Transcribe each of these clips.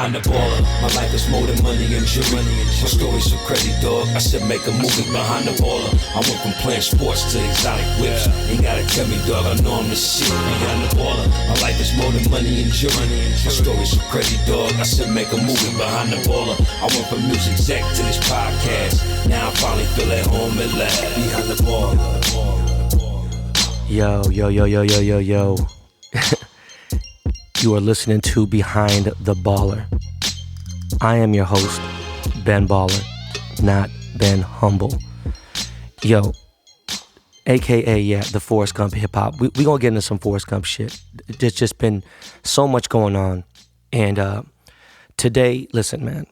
behind the baller. My life is more than money and jewelry. My story's so crazy, dog. I said make a movie behind the baller. I went from playing sports to exotic whips. Ain't gotta tell me, dog, I know I'm the shit behind the baller. My life is more than money and jewelry. My story's so crazy, dog. I said make a movie behind the baller. I went from music exec to this podcast. Now I finally feel at home at last behind the baller. Yo. You are listening to Behind the Baller. I am your host, Ben Baller, not Ben Humble. Yo, AKA, the Forrest Gump hip hop. We gonna get into some Forrest Gump shit. There's just been so much going on. And today, listen, man,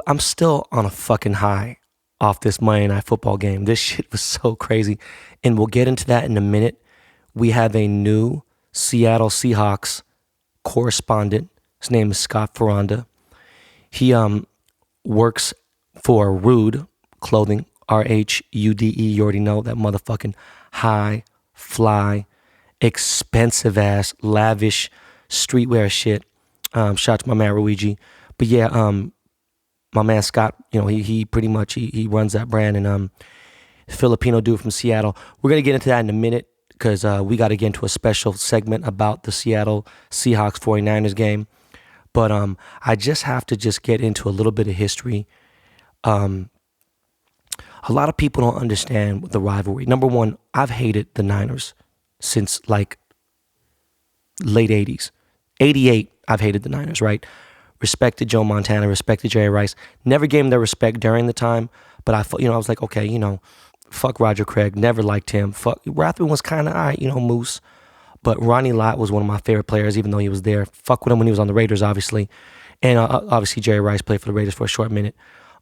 I'm still on a fucking high off this Monday Night Football game. This shit was so crazy. And we'll get into that in a minute. We have a new Seattle Seahawks correspondent. His name is Scott Ferranda. He works for Rude Clothing, RHUDE. You already know that motherfucking high, fly, expensive ass, lavish streetwear shit. Shout out to my man Luigi. But yeah, my man Scott, you know, he pretty much he runs that brand, and Filipino dude from Seattle. We're gonna get into that in a minute because we got to get into a special segment about the Seattle Seahawks 49ers game. But I just have to get into a little bit of history. A lot of people don't understand the rivalry. Number one, I've hated the Niners since like late 80s. 88, I've hated the Niners, right? Respected Joe Montana, respected Jerry Rice. Never gave him their respect during the time, but I was like, okay, fuck Roger Craig, never liked him. Fuck, Rathman was kind of all right, Moose. But Ronnie Lott was one of my favorite players, even though he was there. Fuck with him when he was on the Raiders, obviously. And obviously Jerry Rice played for the Raiders for a short minute.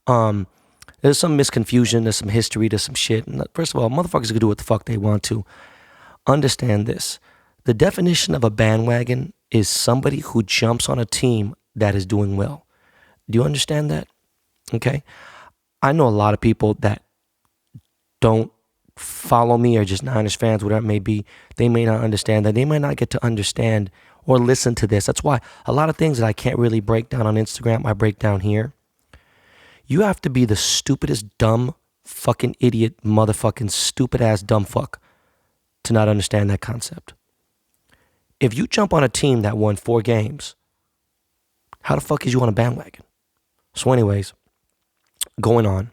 There's some misconfusion, there's some history, there's some shit. And first of all, motherfuckers can do what the fuck they want to. Understand this. The definition of a bandwagon is somebody who jumps on a team that is doing well. Do you understand that? Okay. I know a lot of people that don't follow me or just Niners fans, whatever it may be. They may not understand that. They might not get to understand or listen to this. That's why a lot of things that I can't really break down on Instagram, I break down here. You have to be the stupidest, dumb, fucking idiot, motherfucking stupid ass dumb fuck to not understand that concept. If you jump on a team that won 4 games, how the fuck is you on a bandwagon? So anyways, going on.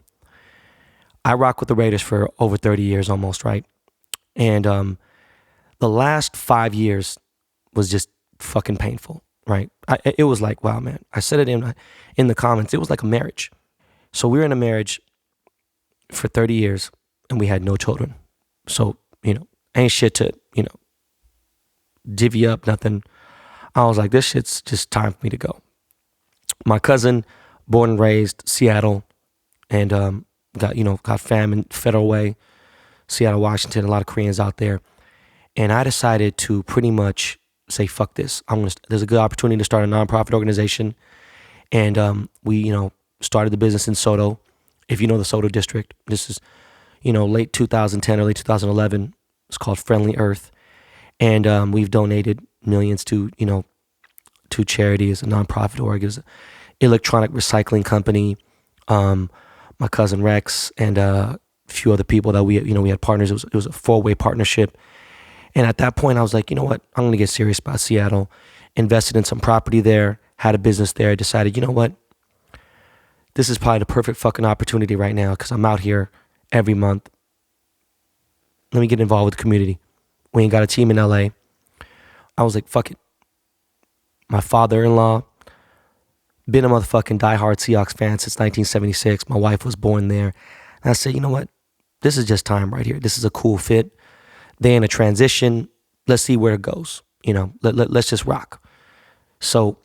I rock with the Raiders for over 30 years almost, right? And the last 5 years was just fucking painful, right? It was like, wow, man. I said it in the comments. It was like a marriage. So we were in a marriage for 30 years and we had no children. So, ain't shit to, divvy up, nothing. I was like, this shit's just time for me to go. My cousin, born and raised Seattle, and got fam in Federal Way, Seattle, Washington, a lot of Koreans out there. And I decided to pretty much say, fuck this. There's a good opportunity to start a nonprofit organization. And we, started the business in Soto. If you know the Soto district, this is, late 2010, early 2011. It's called Friendly Earth. And we've donated millions to charities, a nonprofit org, is an electronic recycling company. My cousin Rex and a few other people that we had partners. It was a 4-way partnership. And at that point, I was like, you know what? I'm going to get serious about Seattle. Invested in some property there, had a business there. I decided, you know what? This is probably the perfect fucking opportunity right now because I'm out here every month. Let me get involved with the community. We ain't got a team in LA. I was like, fuck it. My father-in-law, been a motherfucking diehard Seahawks fan since 1976. My wife was born there. And I said, you know what? This is just time right here. This is a cool fit. They're in a transition. Let's see where it goes. Let's just rock. So,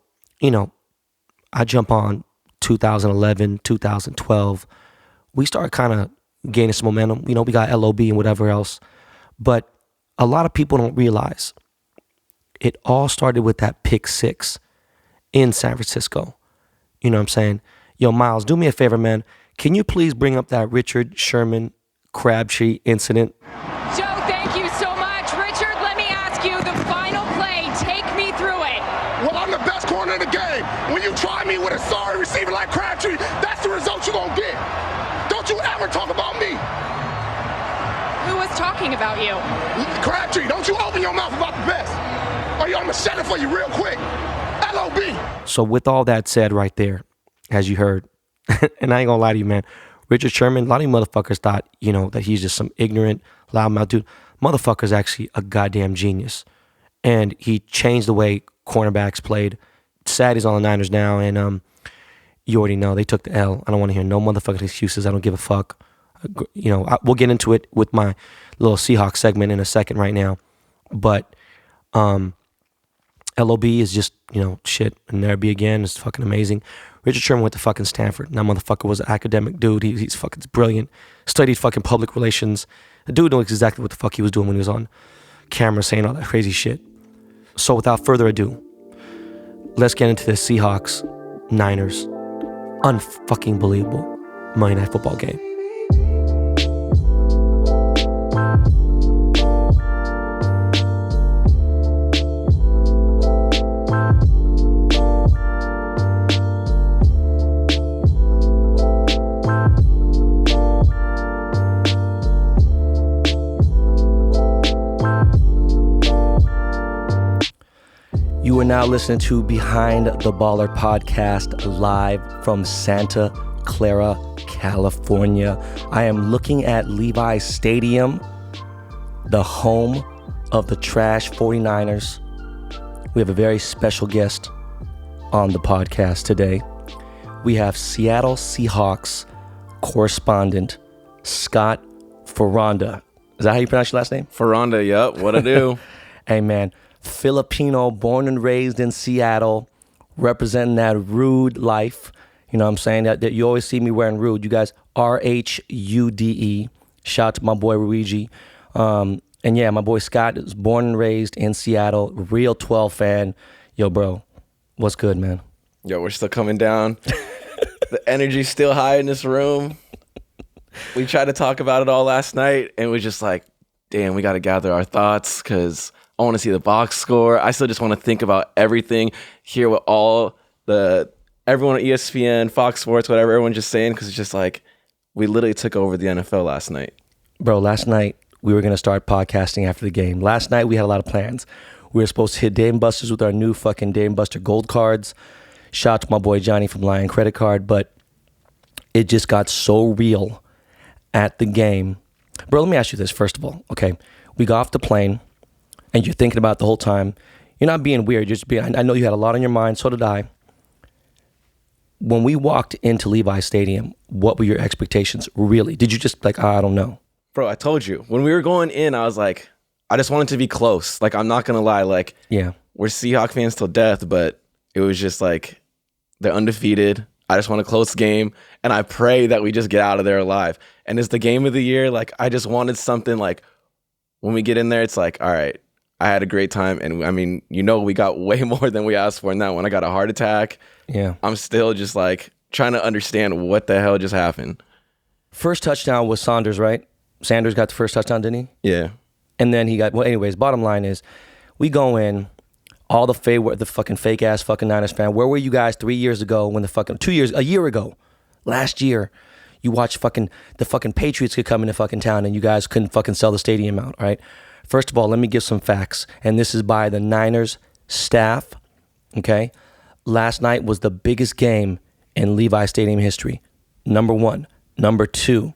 I jump on 2011, 2012. We start kind of gaining some momentum. We got LOB and whatever else. But a lot of people don't realize it all started with that pick 6 in San Francisco. You know what I'm saying? Yo, Miles, do me a favor, man. Can you please bring up that Richard Sherman Crabtree incident? Joe, thank you so much. Richard, let me ask you the final play. Take me through it. Well, I'm the best corner in the me with a sorry receiver like Crabtree, that's the result you're going to get. Don't you ever talk about me. Who was talking about you? Crabtree, don't you open your mouth about the best. Or I'm going to shut it for you real quick. LOB. So with all that said right there, as you heard, and I ain't gonna lie to you, man, Richard Sherman, a lot of you motherfuckers thought, that he's just some ignorant, loudmouth dude. Motherfucker's actually a goddamn genius. And he changed the way cornerbacks played. Sad he's on the Niners now, and you already know, they took the L. I don't want to hear no motherfucking excuses. I don't give a fuck. We'll get into it with my little Seahawks segment in a second right now. But LOB is just, shit. And there be again. It's fucking amazing. Richard Sherman went to fucking Stanford. And that motherfucker was an academic dude. He's fucking brilliant. Studied fucking public relations. The dude knows exactly what the fuck he was doing when he was on camera saying all that crazy shit. So without further ado, let's get into the Seahawks Niners unfucking believable Monday Night Football game. You are now listening to Behind the Baller podcast live from Santa Clara, California. I am looking at Levi's Stadium, the home of the trash 49ers. We have a very special guest on the podcast today. We have Seattle Seahawks correspondent Scott Ferranda. Is that how you pronounce your last name? Ferranda, yep. What I do? Hey, man. Filipino, born and raised in Seattle, representing that rude life. You know what I'm saying? That you always see me wearing rude. You guys, RHUDE. Shout out to my boy Luigi. And yeah, my boy Scott is born and raised in Seattle. Real 12 fan. Yo, bro, what's good, man? Yo, we're still coming down. The energy's still high in this room. We tried to talk about it all last night, and we're just like, damn, we got to gather our thoughts because I want to see the box score. I still just want to think about everything, hear what everyone at ESPN, Fox Sports, whatever, everyone's just saying, because it's just like, we literally took over the NFL last night. Bro, last night we were going to start podcasting after the game. Last night we had a lot of plans. We were supposed to hit Dave & Buster's with our new fucking Dave & Buster gold cards. Shout out to my boy Johnny from Lion Credit Card, but it just got so real at the game. Bro, let me ask you this first of all, okay? We got off the plane, and you're thinking about it the whole time. You're not being weird. You're just being, I know you had a lot on your mind, so did I. When we walked into Levi's Stadium, what were your expectations, really? Did you just like, I don't know? Bro, I told you. When we were going in, I was like, I just wanted to be close. Like, I'm not going to lie. Like, yeah, we're Seahawks fans till death, but it was just like, they're undefeated. I just want a close game, and I pray that we just get out of there alive. And it's the game of the year. Like, I just wanted something like, when we get in there, it's like, all right, I had a great time, and I mean, we got way more than we asked for in that one. I got a heart attack. Yeah. I'm still just like trying to understand what the hell just happened. First touchdown was Saunders, right? Sanders got the first touchdown, didn't he? Yeah. And then he got, well, anyways, bottom line is, we go in, all the fucking fake ass fucking Niners fan. Where were you guys 3 years ago when a year ago, last year, you watched the fucking Patriots could come into fucking town and you guys couldn't fucking sell the stadium out, right? First of all, let me give some facts. And this is by the Niners staff, okay? Last night was the biggest game in Levi Stadium history. Number one. Number two,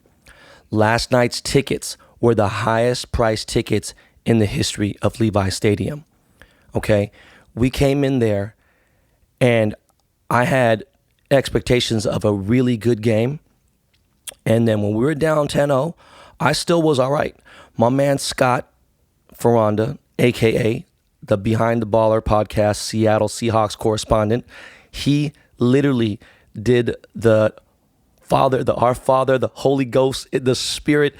last night's tickets were the highest priced tickets in the history of Levi Stadium, okay? We came in there and I had expectations of a really good game. And then when we were down 10-0, I still was all right. My man Scott Ferranda, a.k.a. the Behind the Baller podcast Seattle Seahawks correspondent, he literally did the Our Father, the Holy Ghost, the Spirit.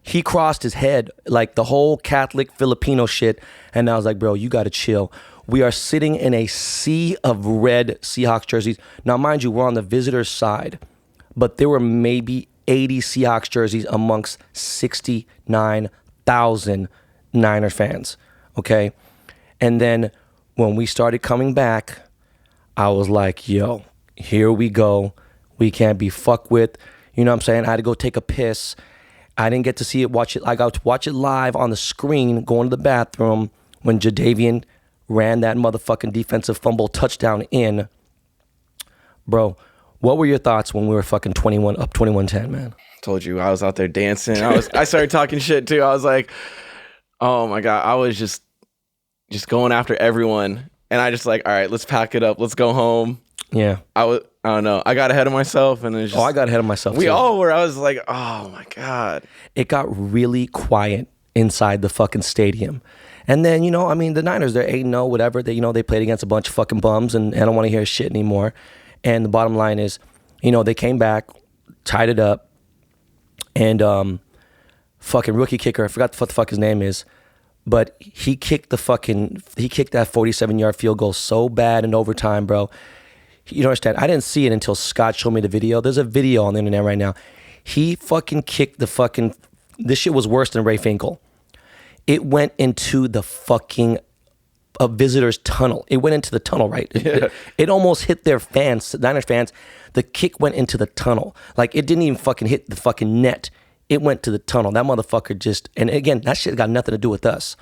He crossed his head like the whole Catholic Filipino shit. And I was like, bro, you got to chill. We are sitting in a sea of red Seahawks jerseys. Now, mind you, we're on the visitor's side, but there were maybe 80 Seahawks jerseys amongst 69,000 Niner fans, okay? And then when we started coming back, I was like, yo, here we go. We can't be fucked with. You know what I'm saying? I had to go take a piss. I didn't get to see it, watch it. I got to watch it live on the screen, going to the bathroom when Jadavian ran that motherfucking defensive fumble touchdown in. Bro, what were your thoughts when we were fucking 21-10, man? Told you I was out there dancing. I started talking shit too. I was like, oh my God. I was just going after everyone. And I just like, all right, let's pack it up. Let's go home. Yeah. I don't know. I got ahead of myself and it was just, I got ahead of myself we too. all were. I was like, oh my God. It got really quiet inside the fucking stadium. And then, you know, I mean, the Niners, they're 8-0, whatever. They, you know, they played against a bunch of fucking bums and I don't want to hear shit anymore. And the bottom line is, you know, they came back, tied it up, and fucking rookie kicker, I forgot what the fuck his name is, but he kicked that 47-yard field goal so bad in overtime, bro. You don't understand. I didn't see it until Scott showed me the video. There's a video on the internet right now. He fucking kicked this shit was worse than Ray Finkel. It went into the fucking a visitor's tunnel. It went into the tunnel, right? Yeah. It almost hit their fans, Niners fans. The kick went into the tunnel. Like, it didn't even fucking hit the fucking net. It went to the tunnel. That motherfucker just, and again, that shit got nothing to do with us.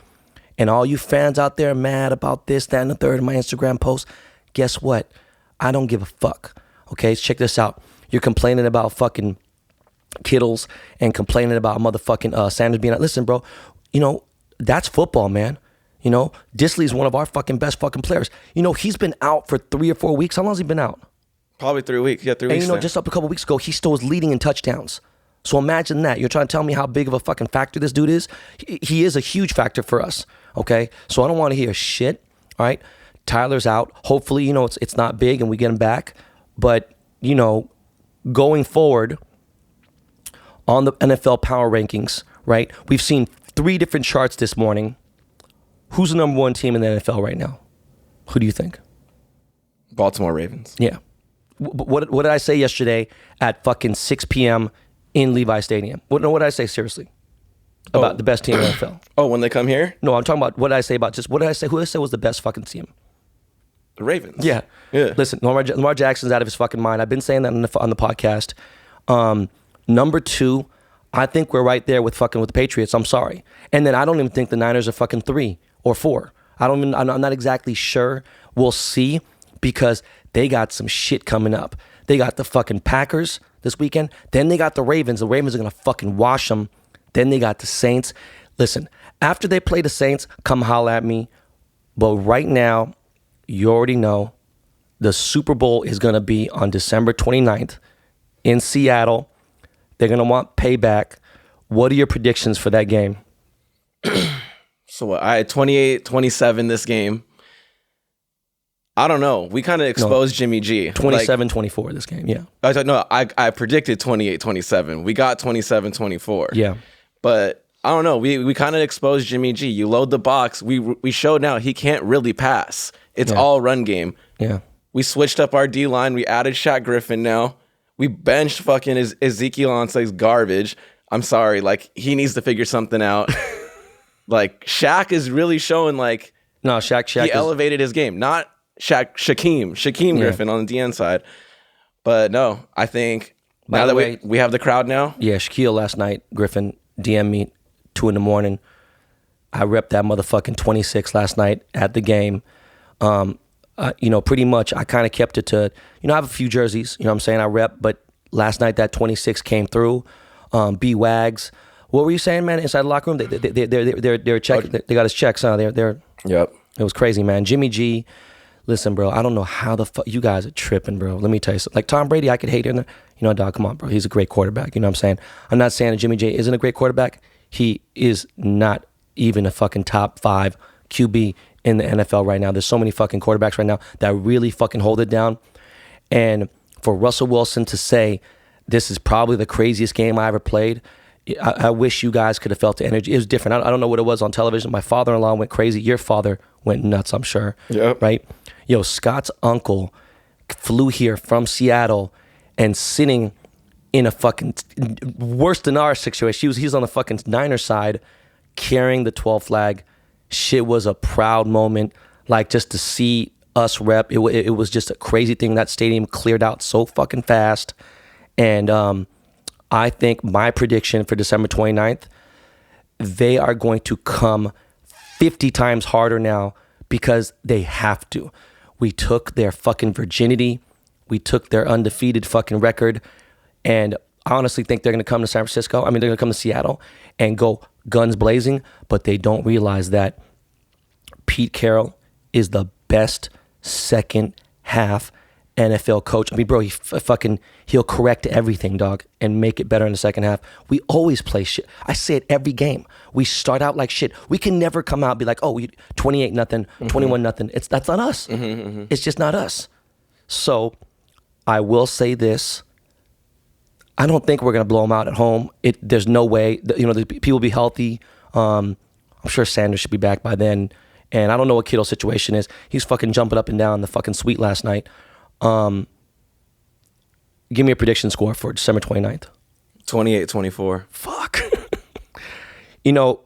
And all you fans out there mad about this, that, and the third in my Instagram post, guess what? I don't give a fuck. Okay, check this out. You're complaining about fucking Kittles and complaining about motherfucking Sanders being out. Listen, bro, you know, that's football, man. You know, Disley's one of our fucking best fucking players. You know, he's been out for 3 or 4 weeks. How long has he been out? Probably 3 weeks. Yeah, 3 weeks. And you know, now. just up a couple weeks ago, he still was leading in touchdowns. So imagine that. You're trying to tell me how big of a fucking factor this dude is? He is a huge factor for us, okay? So I don't want to hear shit, all right? Tyler's out. Hopefully, you know, it's not big and we get him back. But, you know, going forward on the NFL power rankings, right? We've seen 3 different charts this morning. Who's the number 1 team in the NFL right now? Who do you think? Baltimore Ravens. Yeah. What did I say yesterday at fucking 6 p.m. in Levi Stadium? What did I say seriously about the best team in the NFL? Oh, when they come here? No, I'm talking about what did I say about what did I say? Who did I say was the best fucking team? The Ravens. Yeah. Yeah. Listen, Lamar Jackson's out of his fucking mind. I've been saying that on the podcast. Number 2, I think we're right there with the Patriots. I'm sorry. And then I don't even think the Niners are fucking 3 or 4. I'm not exactly sure. We'll see, because they got some shit coming up. They got the fucking Packers this weekend. Then they got the Ravens. The Ravens are going to fucking wash them. Then they got the Saints. Listen, after they play the Saints, come holla at me. But right now, you already know the Super Bowl is going to be on December 29th in Seattle. They're going to want payback. What are your predictions for that game? So I had 28-27 this game. I don't know. We kind of exposed Jimmy G. 27-24 this game, yeah. I predicted 28-27. We got 27-24. Yeah. But I don't know. We kind of exposed Jimmy G. You load the box. We showed now he can't really pass. It's all run game. Yeah. We switched up our D-line. We added Shaq Griffin now. We benched fucking Ezekiel Ansah's garbage. I'm sorry. Like, he needs to figure something out. Like, Shaq is really showing, like... No, Shaq he elevated his game. Not Shaquem Griffin on the DN side. But no, I think By now the that way, we have the crowd now. Yeah, Shaquille last night, Griffin DM'd me 2 a.m. I repped that motherfucking 26 last night at the game. You know, pretty much I kind of kept it to, you know, I have a few jerseys, you know what I'm saying? I rep, but last night that 26 came through. B-Wags. What were you saying, man? Inside the locker room, they're checking. They got his checks. They're. Yep. It was crazy, man. Jimmy G. Listen, bro. I don't know how the fuck you guys are tripping, bro. Let me tell you something. Like Tom Brady, I could hate him. You know, dog. Come on, bro. He's a great quarterback. You know what I'm saying? I'm not saying that Jimmy J isn't a great quarterback. He is not even a fucking top 5 QB in the NFL right now. There's so many fucking quarterbacks right now that really fucking hold it down. And for Russell Wilson to say this is probably the craziest game I ever played. I wish you guys could have felt the energy. It was different. I don't know what it was on television. My father-in-law went crazy. Your father went nuts, I'm sure. Yep. Right? Yo, Scott's uncle flew here from Seattle and sitting in a fucking worse than our situation. He's on the fucking Niner side carrying the 12 flag. Shit was a proud moment. Like, just to see us rep. It was just a crazy thing. That stadium cleared out so fucking fast. And I think my prediction for December 29th, they are going to come 50 times harder now because they have to. We took their fucking virginity. We took their undefeated fucking record. And I honestly think they're going to come to San Francisco. I mean, they're going to come to Seattle and go guns blazing, but they don't realize that Pete Carroll is the best second half NFL coach. I mean, bro, he'll correct everything, dog, and make it better in the second half. We always play shit. I say it every game. We start out like shit. We can never come out and be like, oh, 28-0, 21-0. That's not us. It's just not us. So I will say this. I don't think we're going to blow them out at home. There's no way. The people will be healthy. I'm sure Sanders should be back by then. And I don't know what Kittle's situation is. He's fucking jumping up and down the fucking suite last night. Give me a prediction score for December 29th. 28-24. Fuck.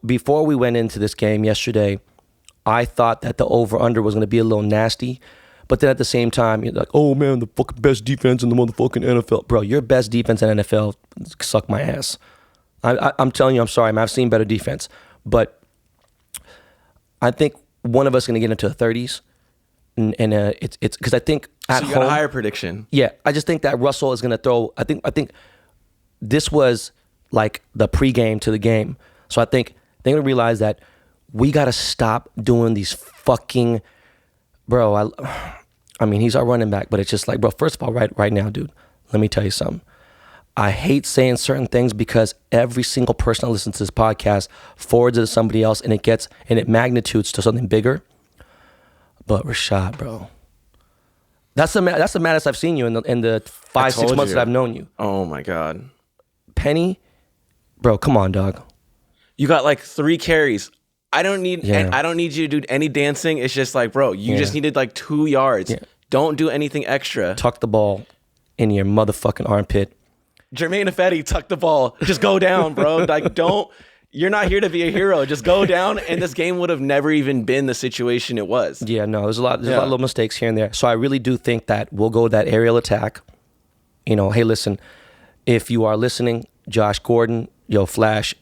Before we went into this game yesterday, I thought that the over-under was going to be a little nasty. But then at the same time, you're like, oh man, the fucking best defense in the motherfucking NFL. Bro, your best defense in NFL, suck my ass. I'm telling you, I'm sorry, man. I've seen better defense. But I think one of us is going to get into the 30s. And it's because I think at home, home, got a higher prediction. Yeah, I just think that Russell is going to throw. I think this was like the pregame to the game, so I think they're going to realize that we got to stop doing these fucking, bro. I mean, he's our running back, but it's just like, bro. First of all, right now, dude, let me tell you something. I hate saying certain things because every single person that listens to this podcast forwards it to somebody else, and it magnitudes to something bigger. But Rashad, bro, that's the maddest I've seen you in the 5-6 months that I've known you. Oh my God, Penny, bro, come on, dog. You got like 3 carries. I don't need you to do any dancing. It's just like, bro, you just needed like 2 yards. Yeah. Don't do anything extra. Tuck the ball in your motherfucking armpit. Jermaine Ifedi, tuck the ball. Just go down, bro. Like, don't. You're not here to be a hero. Just go down, and this game would have never even been the situation it was. Yeah, no, there's a lot of little mistakes here and there. So I really do think that we'll go that aerial attack. Hey, listen, if you are listening, Josh Gordon, Flash,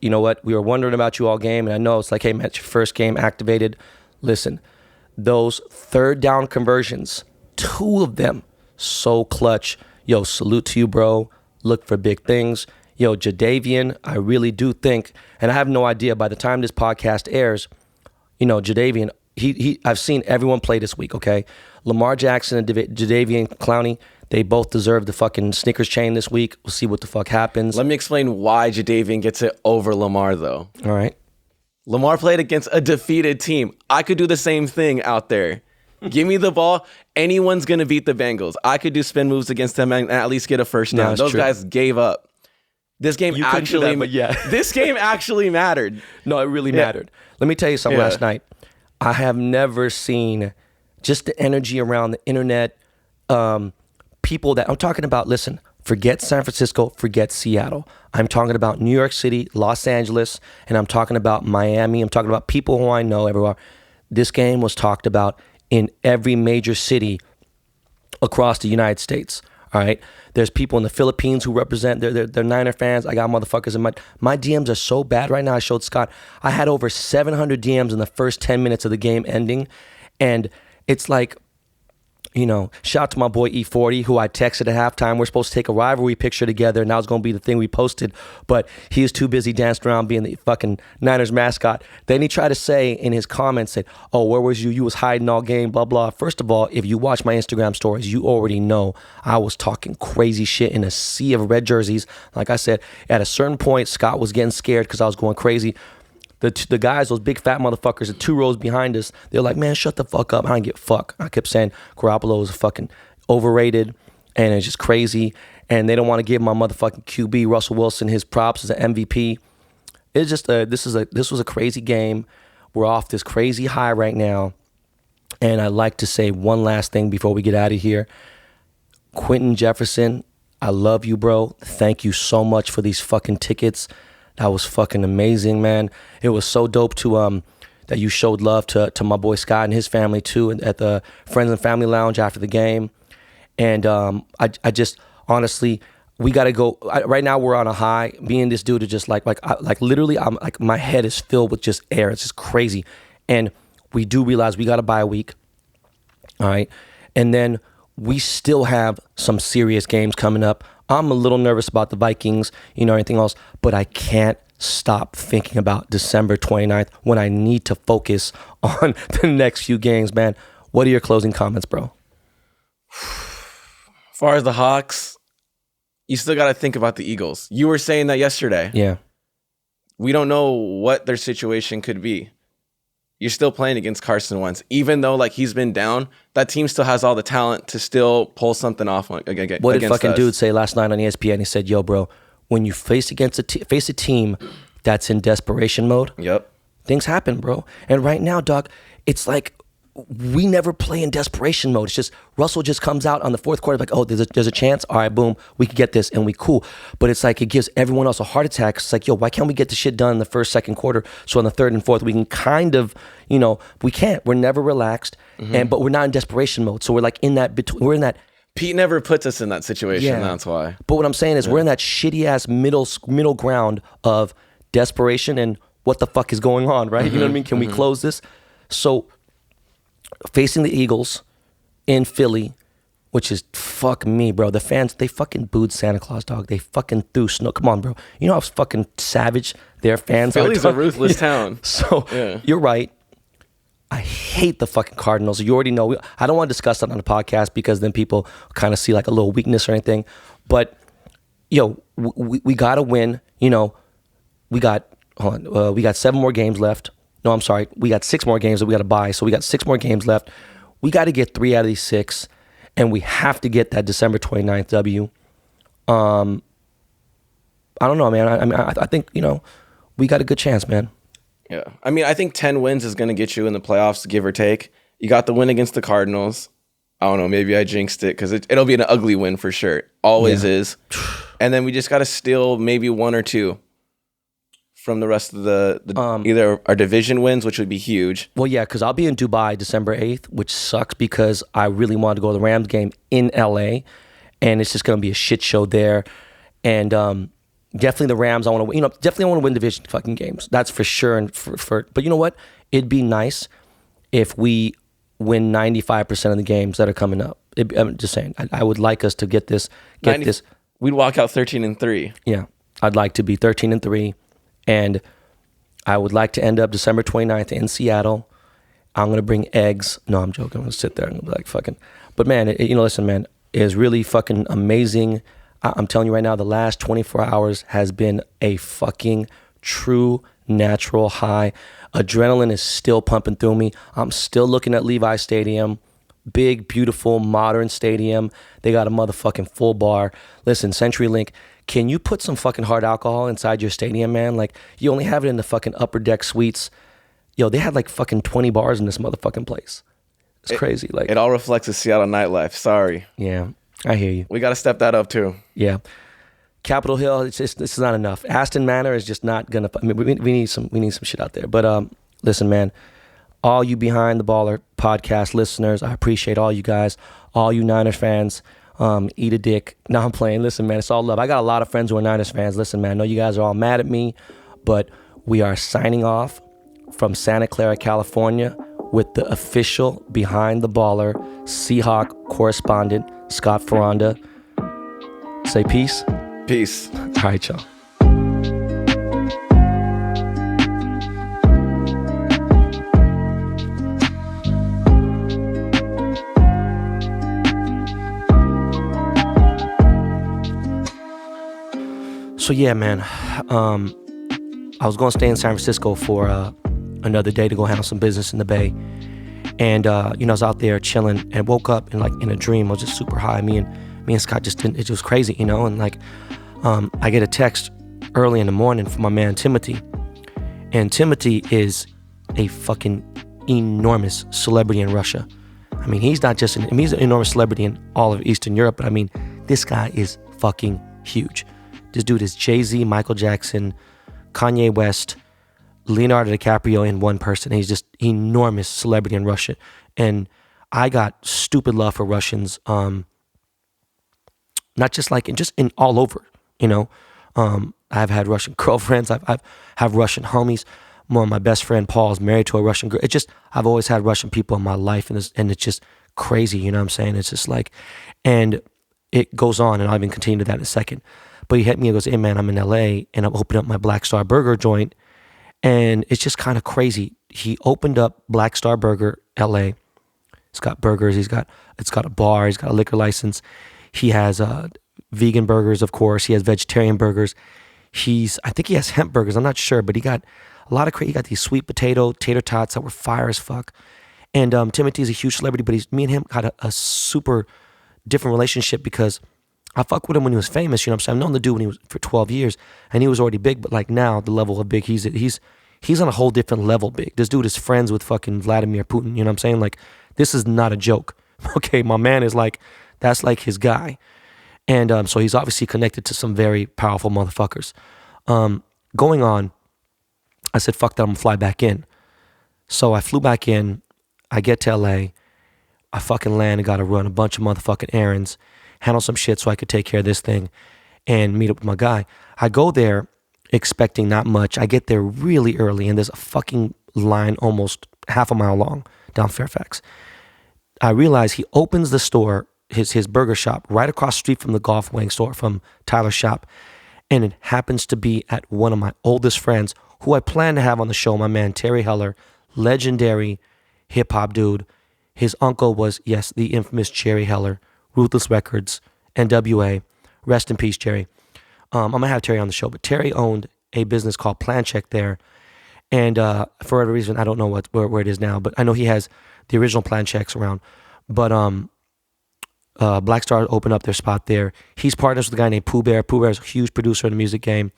you know what? We were wondering about you all game, and I know it's like, hey, man, it's your first game activated. Listen, those third down conversions, 2 of them, so clutch. Salute to you, bro. Look for big things. Jadeveon, I really do think, and I have no idea by the time this podcast airs, Jadeveon, I've seen everyone play this week, okay? Lamar Jackson and Jadeveon Clowney, they both deserve the fucking Snickers chain this week. We'll see what the fuck happens. Let me explain why Jadeveon gets it over Lamar, though. All right. Lamar played against a defeated team. I could do the same thing out there. Give me the ball. Anyone's going to beat the Bengals. I could do spin moves against them and at least get a first down. Those guys gave up. This game this game actually mattered. No, it really mattered. Let me tell you something last night. I have never seen just the energy around the internet. People that I'm talking about, listen, forget San Francisco, forget Seattle. I'm talking about New York City, Los Angeles, and I'm talking about Miami. I'm talking about people who I know everywhere. This game was talked about in every major city across the United States. All right. There's people in the Philippines who represent, they're Niner fans. I got motherfuckers in my DMs are so bad right now. I showed Scott, I had over 700 DMs in the first 10 minutes of the game ending. And it's like, shout out to my boy E40, who I texted at halftime. We're supposed to take a rivalry picture together, and that was going to be the thing we posted. But he was too busy dancing around being the fucking Niners mascot. Then he tried to say in his comments, said, oh, where was you? You was hiding all game, blah, blah. First of all, if you watch my Instagram stories, you already know I was talking crazy shit in a sea of red jerseys. Like I said, at a certain point, Scott was getting scared because I was going crazy. The guys, those big fat motherfuckers, the 2 rows behind us, they're like, man, shut the fuck up. I don't get fuck. I kept saying Garoppolo is fucking overrated and it's just crazy. And they don't want to give my motherfucking QB, Russell Wilson, his props as an MVP. It's just this was a crazy game. We're off this crazy high right now. And I'd like to say one last thing before we get out of here. Quentin Jefferson, I love you, bro. Thank you so much for these fucking tickets. That was fucking amazing, man. It was so dope to that you showed love to my boy Scott and his family too at the Friends and Family Lounge after the game. And I just honestly, we got to go. Right now we're on a high. Me and this dude are just like literally, I'm like, my head is filled with just air. It's just crazy. And we do realize we got to buy a week. All right. And then we still have some serious games coming up. I'm a little nervous about the Vikings, anything else, but I can't stop thinking about December 29th when I need to focus on the next few games, man. What are your closing comments, bro? As far as the Hawks, you still got to think about the Eagles. You were saying that yesterday. Yeah. We don't know what their situation could be. You're still playing against Carson Wentz. Even though he's been down, that team still has all the talent to still pull something off against us. What did fucking dude say last night on ESPN? He said, yo, bro, when you face a team that's in desperation mode, yep, things happen, bro. And right now, dog, it's like we never play in desperation mode. It's just Russell just comes out on the fourth quarter like, oh, there's a chance. All right, boom, we can get this and we cool. But it's like it gives everyone else a heart attack. It's like, yo, why can't we get the shit done in the first, second quarter? So on the third and fourth, we can kind of, we can't. We're never relaxed, but we're not in desperation mode. So we're like in that between. We're in that. Pete never puts us in that situation. Yeah. That's why. But what I'm saying is we're in that shitty ass middle ground of desperation and what the fuck is going on, right? You know what I mean? Can we close this? So facing the Eagles in Philly, which is fuck me, bro. The fans, they fucking booed Santa Claus, dog. They fucking threw snow. Come on, bro. You know how fucking savage their fans are. Philly's a ruthless town. So You're right. I hate the fucking Cardinals. You already know. I don't want to discuss that on the podcast because then people kind of see like a little weakness or anything. But we got to win. We got 7 more games left. No, I'm sorry. We got 6 more games that we got to buy. So we got 6 more games left. We got to get 3 out of these 6, and we have to get that December 29th W. I don't know, man. I think we got a good chance, man. Yeah, I think 10 wins is going to get you in the playoffs, give or take. You got the win against the Cardinals. I don't know. Maybe I jinxed it because it'll be an ugly win for sure. Always is. And then we just got to steal maybe 1 or 2. From the rest of the either our division wins, which would be huge. Well, yeah, because I'll be in Dubai December 8th, which sucks because I really wanted to go to the Rams game in LA, and it's just going to be a shit show there. And definitely the Rams, I want to, definitely I want to win division fucking games. That's for sure. And but you know what? It'd be nice if we win 95% of the games that are coming up. I'm just saying, I would like us to get this. We'd walk out 13-3. Yeah, I'd like to be 13-3. And I would like to end up December 29th in Seattle. I'm going to bring eggs. No, I'm joking. I'm going to sit there and be like, fucking. But man, listen, man, it's really fucking amazing. I'm telling you right now, the last 24 hours has been a fucking true natural high. Adrenaline is still pumping through me. I'm still looking at Levi Stadium. Big, beautiful, modern stadium. They got a motherfucking full bar. Listen, CenturyLink, can you put some fucking hard alcohol inside your stadium, man? Like, you only have it in the fucking upper deck suites. Yo, they had like fucking 20 bars in this motherfucking place. It's crazy. Like, it all reflects the Seattle nightlife. Sorry. Yeah, I hear you. We got to step that up too. Yeah. Capitol Hill, it's not enough. Aston Manor is just not gonna. We need some shit out there. But listen, man, all you Behind the Baller podcast listeners, I appreciate all you guys, all you Niners fans. Eat a dick. No, I'm playing. Listen, man, it's all love. I got a lot of friends who are Niners fans. Listen, man, I know you guys are all mad at me, but we are signing off from Santa Clara, California, with the official Behind the Baller Seahawk correspondent, Scott Ferranda. Say peace. Peace. All right, y'all. So yeah, man, I was going to stay in San Francisco for another day to go handle some business in the Bay. And, I was out there chilling and woke up in a dream. I was just super high. Me and Scott it was crazy, and I get a text early in the morning from my man Timati. And Timati is a fucking enormous celebrity in Russia. He's not just he's an enormous celebrity in all of Eastern Europe, but this guy is fucking huge. This dude is Jay-Z, Michael Jackson, Kanye West, Leonardo DiCaprio in one person. He's just enormous celebrity in Russia. And I got stupid love for Russians. Not just like, just in all over, you know. I've had Russian girlfriends. I've have Russian homies. My best friend Paul is married to a Russian girl. I've always had Russian people in my life, and it's just crazy, you know what I'm saying? It's just like, and it goes on, and I'll even continue to that in a second. But he hit me and goes, hey man, I'm in LA, and I'm opening up my Black Star Burger joint, and it's just kind of crazy. He opened up Black Star Burger LA. It's got burgers, it's got a bar, he's got a liquor license. He has vegan burgers, of course. He has vegetarian burgers. I think he has hemp burgers. I'm not sure, but he got a lot of he got these sweet tater tots that were fire as fuck. And Timati is a huge celebrity, but me and him got a super different relationship because I fuck with him when he was famous. You know what I'm saying? I've known the dude when he was for 12 years, and he was already big. But like now, the level of big, he's on a whole different level big. This dude is friends with fucking Vladimir Putin. You know what I'm saying? Like, this is not a joke. Okay, my man is like, that's like his guy. And so he's obviously connected to some very powerful motherfuckers. Going on, I said, fuck that, I'm gonna fly back in. So I flew back in. I get to LA. I fucking land and got to run a bunch of motherfucking errands, handle some shit so I could take care of this thing and meet up with my guy. I go there expecting not much. I get there really early, and there's a fucking line almost half a mile long down Fairfax. I realize he opens the store, his burger shop, right across the street from the golf wing store from Tyler's shop. And it happens to be at one of my oldest friends who I plan to have on the show, my man Terry Heller, legendary hip hop dude. His uncle was, yes, the infamous Jerry Heller, Ruthless Records, NWA. Rest in peace, Jerry. I'm going to have Terry on the show, but Terry owned a business called Plan Check there. And for whatever reason, I don't know where it is now, but I know he has the original Plan Checks around. But Black Star opened up their spot there. He's partners with a guy named Pooh Bear. Pooh Bear is a huge producer in the music game,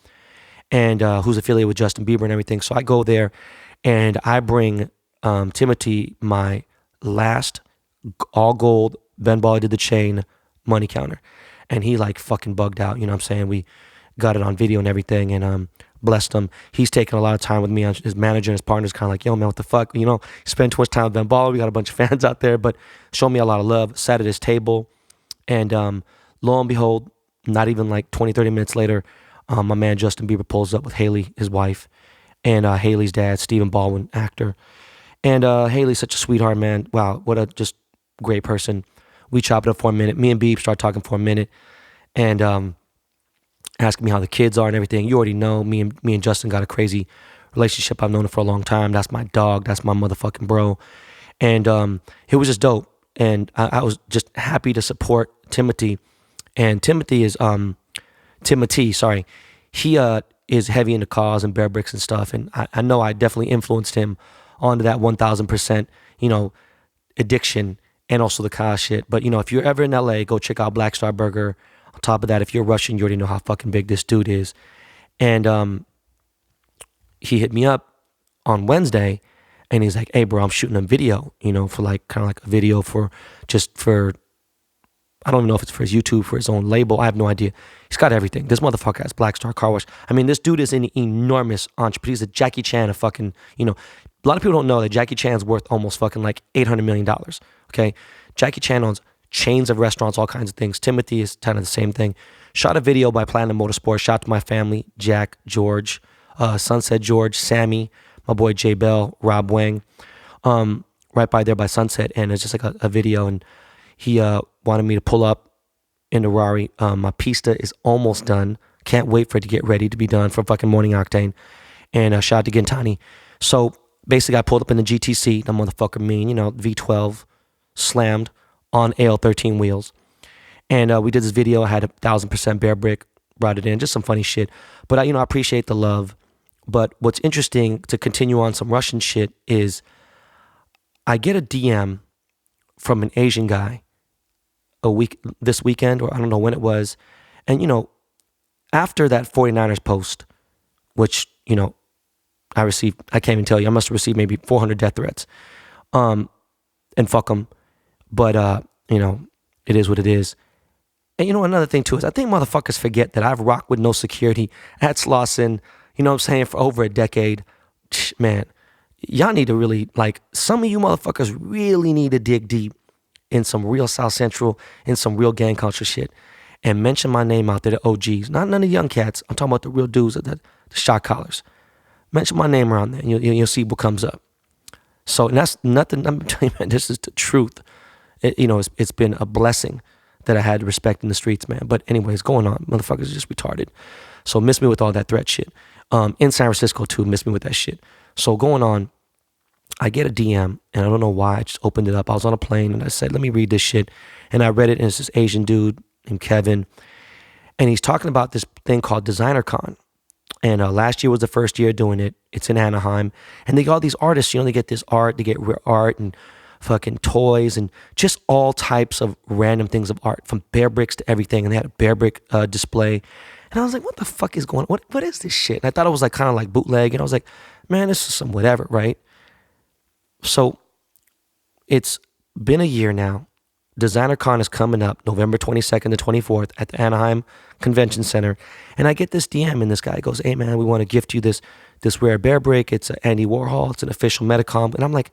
and who's affiliated with Justin Bieber and everything. So I go there, and I bring Timati my last all gold Ben Baller did the chain money counter, and he like fucking bugged out. You know what I'm saying? We got it on video and everything, and blessed him. He's taking a lot of time with me. His manager and his partner's kind of like, yo man, what the fuck? You know, spend too much time with Ben Baller. We got a bunch of fans out there, but showed me a lot of love. Sat at his table, and lo and behold, not even like 20, 30 minutes later, my man Justin Bieber pulls up with Haley, his wife, and Haley's dad, Stephen Baldwin, actor. And Haley's such a sweetheart, man. Wow, what a just great person. We chop it up for a minute. Me and Beeb start talking for a minute, and asking me how the kids are and everything. You already know me and Justin got a crazy relationship. I've known him for a long time. That's my dog. That's my motherfucking bro. And it was just dope. And I was just happy to support Timati. And Timati, sorry. He is heavy into cars and bear bricks and stuff. And I know I definitely influenced him onto that 1000%, you know, addiction and also the car shit. But, you know, if you're ever in LA, go check out Black Star Burger. On top of that, if you're Russian, you already know how fucking big this dude is. And he hit me up on Wednesday, and he's like, hey, bro, I'm shooting a video, you know, for like kind of like a video for I don't even know if it's for his YouTube, for his own label. I have no idea. He's got everything. This motherfucker has Black Star Car Wash. I mean, this dude is an enormous entrepreneur. He's a Jackie Chan of fucking, you know, a lot of people don't know that Jackie Chan's worth almost fucking like $800 million, okay? Jackie Chan owns chains of restaurants, all kinds of things. Timati is kind of the same thing. Shot a video by Platinum Motorsports. Shot to my family, Jack, George, Sunset George, Sammy, my boy Jay Bell, Rob Wang, right by there by Sunset. And it's just like a video. And he wanted me to pull up in the Rari. My pista is almost done. Can't wait for it to get ready to be done for fucking Morning Octane. And shout out to Gintani. So basically I pulled up in the GTC, the motherfucker mean, you know, V12, slammed on AL13 wheels. And we did this video. I had 1000% bear brick, brought it in, just some funny shit. But I appreciate the love. But what's interesting, to continue on some Russian shit, is I get a DM from an Asian guy this weekend, or I don't know when it was. And, you know, after that 49ers post, which, you know, I received, I can't even tell you, I must have received maybe 400 death threats. And fuck them. But, you know, it is what it is. And, you know, another thing, too, is I think motherfuckers forget that I've rocked with no security at Slauson, you know what I'm saying, for over a decade. man, y'all need to really, like, some of you motherfuckers really need to dig deep in some real South Central, in some real gang culture shit, and mention my name out there, the OGs. Not none of the young cats. I'm talking about the real dudes, the shot callers. Mention my name around there, and you'll see what comes up. So, and that's nothing. I'm telling you, man, this is the truth. It's been a blessing that I had respect in the streets, man. But anyways, going on. Motherfuckers are just retarded. So miss me with all that threat shit. In San Francisco too, miss me with that shit. So going on, I get a DM, and I don't know why. I just opened it up. I was on a plane, and I said, let me read this shit. And I read it, and it's this Asian dude named Kevin. And he's talking about this thing called Designer Con. And last year was the first year doing it. It's in Anaheim. And they got all these artists, they get this art, they get rare art and fucking toys and just all types of random things of art, from bear bricks to everything. And they had a bear brick display. And I was like, what the fuck is going on? What is this shit? And I thought it was like kind of like bootleg. And I was like, man, this is some whatever, right? So it's been a year now. Designer Con is coming up November 22nd to 24th at the Anaheim Convention Center. And I get this DM, and this guy goes, hey man, we want to gift you this rare bear brick. It's an Andy Warhol. It's an official Metacom. And I'm like,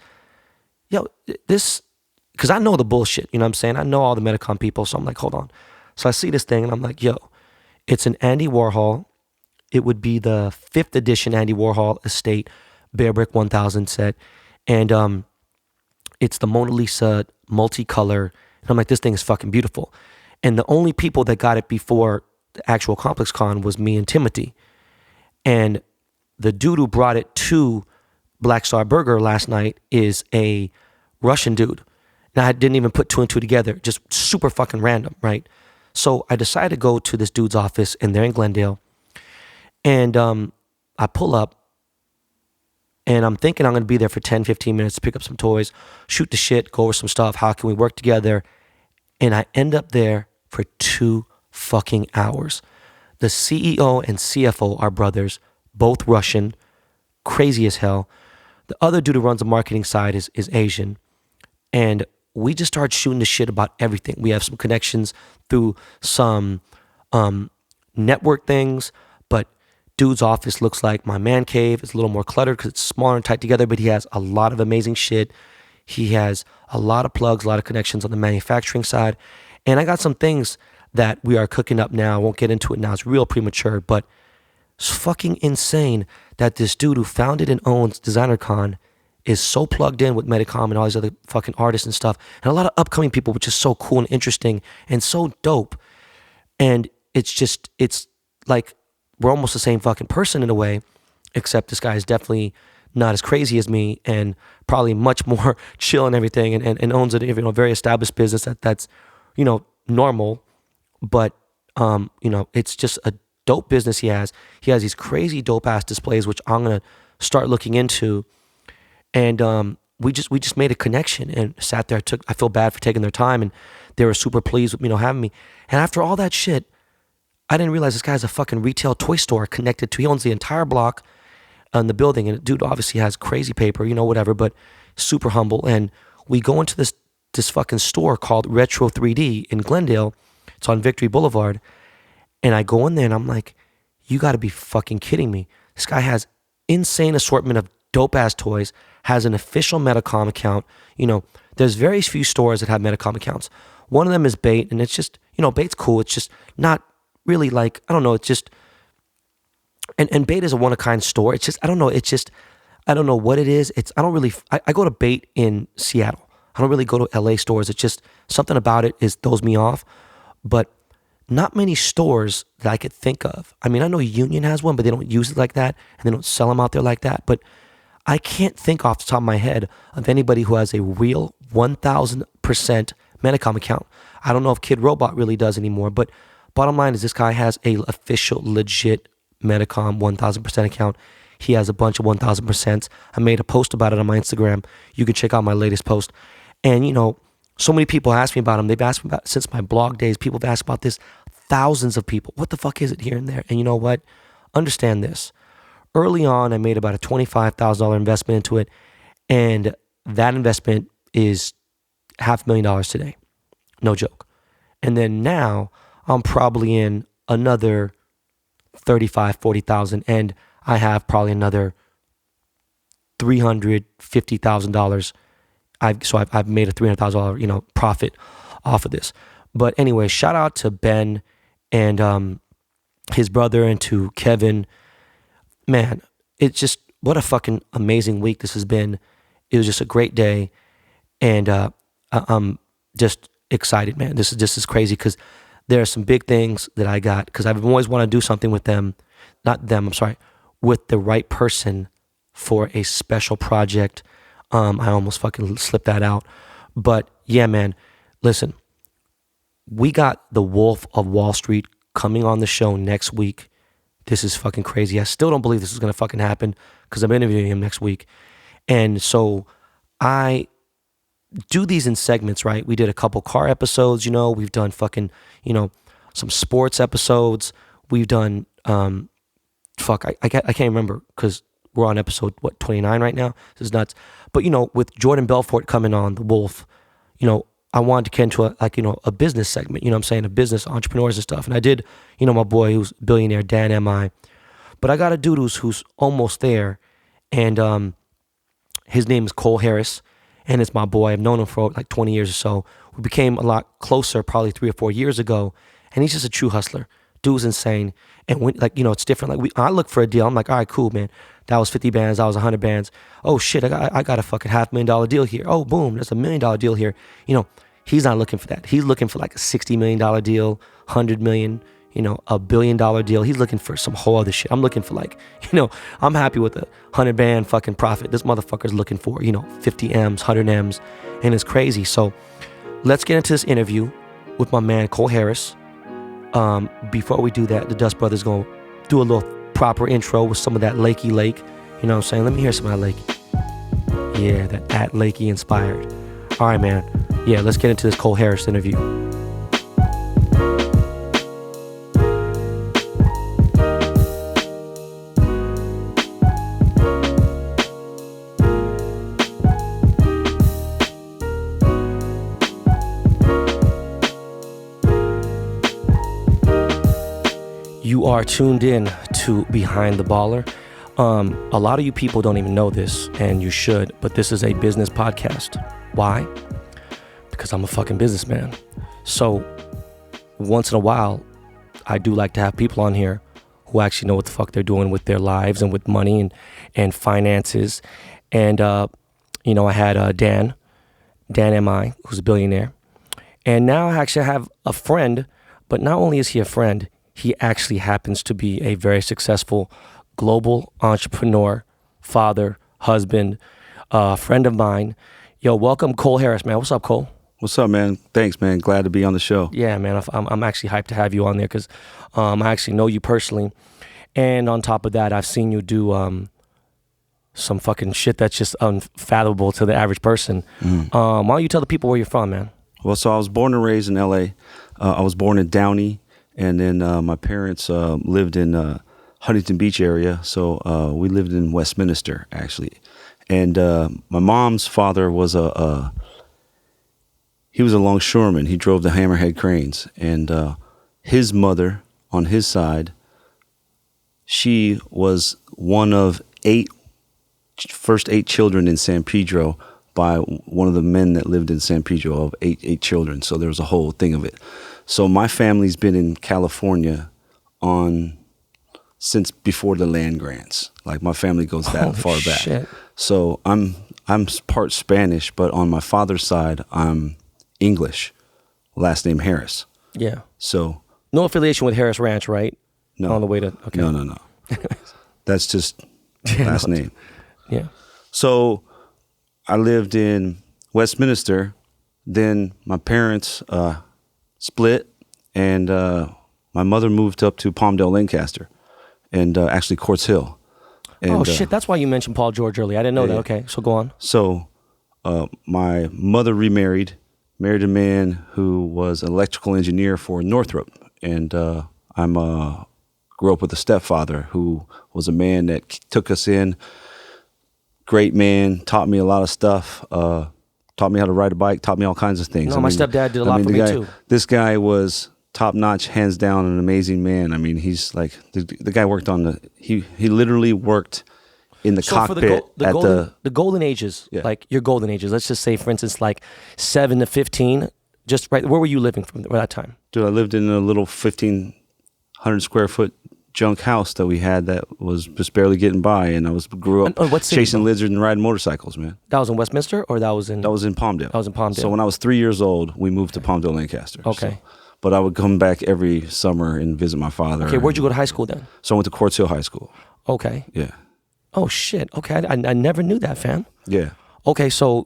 yo, this, because I know the bullshit, you know what I'm saying? I know all the Metacom people. So I'm like, hold on. So I see this thing, and I'm like, yo, it's an Andy Warhol. It would be the 5th edition Andy Warhol Estate Bear Brick 1000 set. And it's the Mona Lisa multicolor. And I'm like, this thing is fucking beautiful. And the only people that got it before the actual Complex Con was me and Timati. And the dude who brought it to Black Star Burger last night is a Russian dude. Now, I didn't even put two and two together, just super fucking random, right? So I decided to go to this dude's office, and they're in Glendale. And I pull up, and I'm thinking I'm going to be there for 10, 15 minutes to pick up some toys, shoot the shit, go over some stuff. How can we work together? And I end up there for 2 fucking hours. The CEO and CFO are brothers, both Russian, crazy as hell. The other dude who runs the marketing side is Asian. And we just started shooting the shit about everything. We have some connections through some network things, but dude's office looks like my man cave. It's a little more cluttered because it's smaller and tight together, but he has a lot of amazing shit. He has a lot of plugs, a lot of connections on the manufacturing side. And I got some things that we are cooking up now. I won't get into it now. It's real premature, but it's fucking insane that this dude who founded and owns Designer Con is so plugged in with Metacom and all these other fucking artists and stuff, and a lot of upcoming people, which is so cool and interesting and so dope. And it's like we're almost the same fucking person in a way, except this guy is definitely not as crazy as me and probably much more chill and everything, and owns a very established business that's normal, but it's just a dope business he has. He has these crazy dope ass displays, which I'm gonna start looking into. And we just made a connection and sat there. I feel bad for taking their time, and they were super pleased with having me. And after all that shit, I didn't realize this guy has a fucking retail toy store connected to. He owns the entire block in the building, and the dude obviously has crazy paper, whatever, but super humble. And we go into this fucking store called Retro 3D in Glendale. It's on Victory Boulevard. And I go in there, and I'm like, you got to be fucking kidding me. This guy has insane assortment of dope ass toys, has an official Metacom account. There's very few stores that have Metacom accounts. One of them is Bait, and it's just, Bait's cool. It's just not really like, I don't know, it's just, and Bait is a one-of-kind store. It's just, I don't know, I don't know what it is. I go to Bait in Seattle. I don't really go to LA stores. It's just something about it throws me off. But not many stores that I could think of. I mean, I know Union has one, but they don't use it like that, and they don't sell them out there like that. But I can't think off the top of my head of anybody who has a real 1,000% Metacom account. I don't know if Kid Robot really does anymore, but bottom line is this guy has a official, legit Metacom 1,000% account. He has a bunch of 1,000%. I made a post about it on my Instagram. You can check out my latest post. And, so many people ask me about him. They've asked me about, since my blog days, people have asked about this. Thousands of people. What the fuck is it here and there? And you know what? Understand this. Early on, I made about a $25,000 investment into it. And that investment is $500,000 today. No joke. And then now I'm probably in another 35, 40,000. And I have probably another $350,000. I've made a $300,000 profit off of this. But anyway, shout out to Ben and his brother and to Kevin. Man, it's just what a fucking amazing week this has been. It was just a great day, and I'm just excited, man. This is crazy because there are some big things that I got because I've always wanted to do something with them, with the right person for a special project. I almost fucking slipped that out. But yeah, man, listen, we got the Wolf of Wall Street coming on the show next week. This is fucking crazy. I still don't believe this is going to fucking happen because I'm interviewing him next week. And so I do these in segments, right? We did a couple car episodes, we've done fucking, some sports episodes. We've done, I can't remember because we're on episode, 29 right now? This is nuts. But, with Jordan Belfort coming on, the Wolf, I wanted to get into a business segment, a business entrepreneurs and stuff. And I did, my boy who's billionaire, Dan M.I. But I got a dude who's almost there. And his name is Cole Harris. And it's my boy. I've known him for like 20 years or so. We became a lot closer probably 3 or 4 years ago. And he's just a true hustler. Dude's insane. And when, it's different. I look for a deal. I'm like, all right, cool, man. That was 50 bands. That was 100 bands. Oh shit, I got a fucking $500,000 deal here. Oh boom, that's $1 million deal here. He's not looking for that. He's looking for like a $60 million deal, 100 million, $1 billion deal. He's looking for some whole other shit. I'm looking for I'm happy with a 100 band fucking profit. This motherfucker's looking for, 50 M's, 100 M's, and it's crazy. So let's get into this interview with my man, Cole Harris. Before we do that, the Dust Brothers gonna do a little proper intro with some of that Lakey Lake. You know what I'm saying? Let me hear some of that Lakey. Yeah, that at Lakey inspired. All right, man. Yeah, let's get into this Cole Harris interview. You are tuned in to Behind the Baller. A lot of you people don't even know this, and you should, but this is a business podcast. Why? Because I'm a fucking businessman. So once in a while, I do like to have people on here who actually know what the fuck they're doing with their lives and with money and finances. And, I had Dan M.I., who's a billionaire. And now I actually have a friend, but not only is he a friend, he actually happens to be a very successful global entrepreneur, father, husband, friend of mine. Yo, welcome Cole Harris, man. What's up, Cole? What's up, man? Thanks, man. Glad to be on the show. Yeah, man. I'm actually hyped to have you on there because I actually know you personally. And on top of that, I've seen you do some fucking shit that's just unfathomable to the average person. Why don't you tell the people where you're from, man? Well, so I was born and raised in L.A. I was born in Downey, and then my parents lived in Huntington Beach area. So we lived in Westminster, actually. And my mom's father was he was a longshoreman. He drove the Hammerhead cranes. And his mother, on his side, she was one of first eight children in San Pedro by one of the men that lived in San Pedro of eight children. So there was a whole thing of it. So my family's been in California since before the land grants. Like my family goes that far back. Shit. So I'm part Spanish, but on my father's side, I'm English. Last name Harris. Yeah. So no affiliation with Harris Ranch, right? No. On the way to okay. No. That's just last name. Yeah. So I lived in Westminster. Then my parents split, and my mother moved up to Palmdale, Lancaster, and actually Quartz Hill. And, shit, that's why you mentioned Paul George earlier. I didn't know that. Okay, so go on. So my mother married a man who was an electrical engineer for Northrop, and I grew up with a stepfather who was a man that took us in. Great man, taught me a lot of stuff. Taught me how to ride a bike, taught me all kinds of things. No, my stepdad did a lot for me too. This guy was top notch, hands down, an amazing man. I mean, he's like the guy worked on he literally worked in the So cockpit for the golden ages, Yeah. like your golden ages, let's just say, for instance, like 7 to 15, just right, where were you living from that time? Dude, I lived in a little 1,500 square foot junk house that we had that was just barely getting by, and I grew up what city, chasing bro? lizards and riding motorcycles, man. That was in Westminster, or that was in? That was in Palmdale. That was in Palmdale. So when I was 3 years old, we moved to Palmdale, Lancaster. Okay. So, but I would come back every summer and visit my father. Okay, where'd you go to high school then? So I went to Quartz Hill High School. Okay. Yeah. Oh shit. Okay, I never knew that, fam. Yeah. Okay, so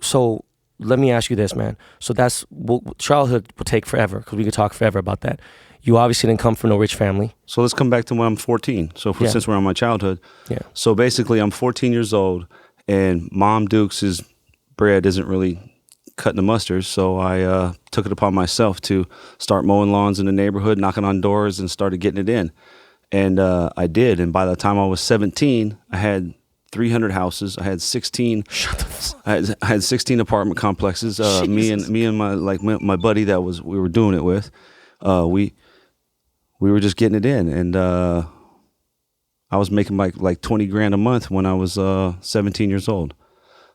let me ask you this, man. So childhood will take forever because we could talk forever about that. You obviously didn't come from no rich family. So let's come back to when I'm 14. So Yeah. since we're on my childhood. Yeah. So basically I'm 14 years old and Mom Dukes' bread isn't really cutting the mustard. So I took it upon myself to start mowing lawns in the neighborhood, knocking on doors, and started getting it in. And I did. And by the time I was 17, I had 300 houses. I had 16. Shut the fuck. I had 16 apartment complexes. Me and my buddy that we were doing it with. We were just getting it in, and I was making like 20 grand a month when I was 17 years old.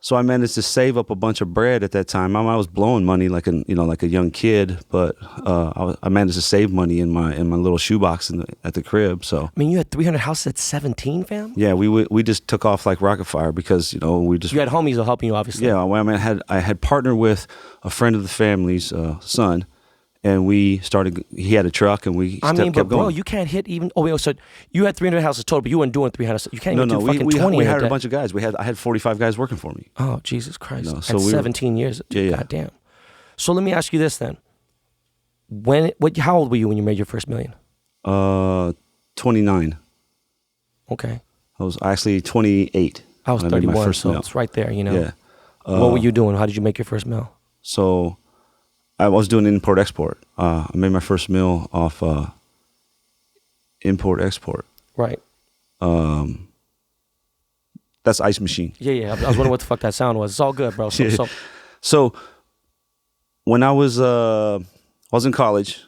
So I managed to save up a bunch of bread at that time. I was blowing money like a young kid, but I managed to save money in my little shoebox at the crib. So I mean, you had 300 houses at 17, fam? yeah, we just took off like rocket fire because we just You had homies that helping you, obviously. yeah. Well, I mean, I had partnered with a friend of the family's son. And we started. He had a truck, and we kept but bro, going. you can't hit even. Oh wait, so you had 300 houses total, but you weren't doing 300. You can't even do fucking 20. We in a hired a day. bunch of guys. I had 45 guys working for me. Oh Jesus Christ! So at we were- 17 years. Yeah. Goddamn. So let me ask you this then. How old were you when you made your first million? 29. Okay. I was actually 28. I was when made my 31, first so mill. it's right there. You know. Yeah. What were you doing? How did you make your first mill? So I was doing import export. I made my first mill off import export. Right. That's ice machine. Yeah. I was wondering what the fuck that sound was. It's all good, bro. So, Yeah. so So when I was in college,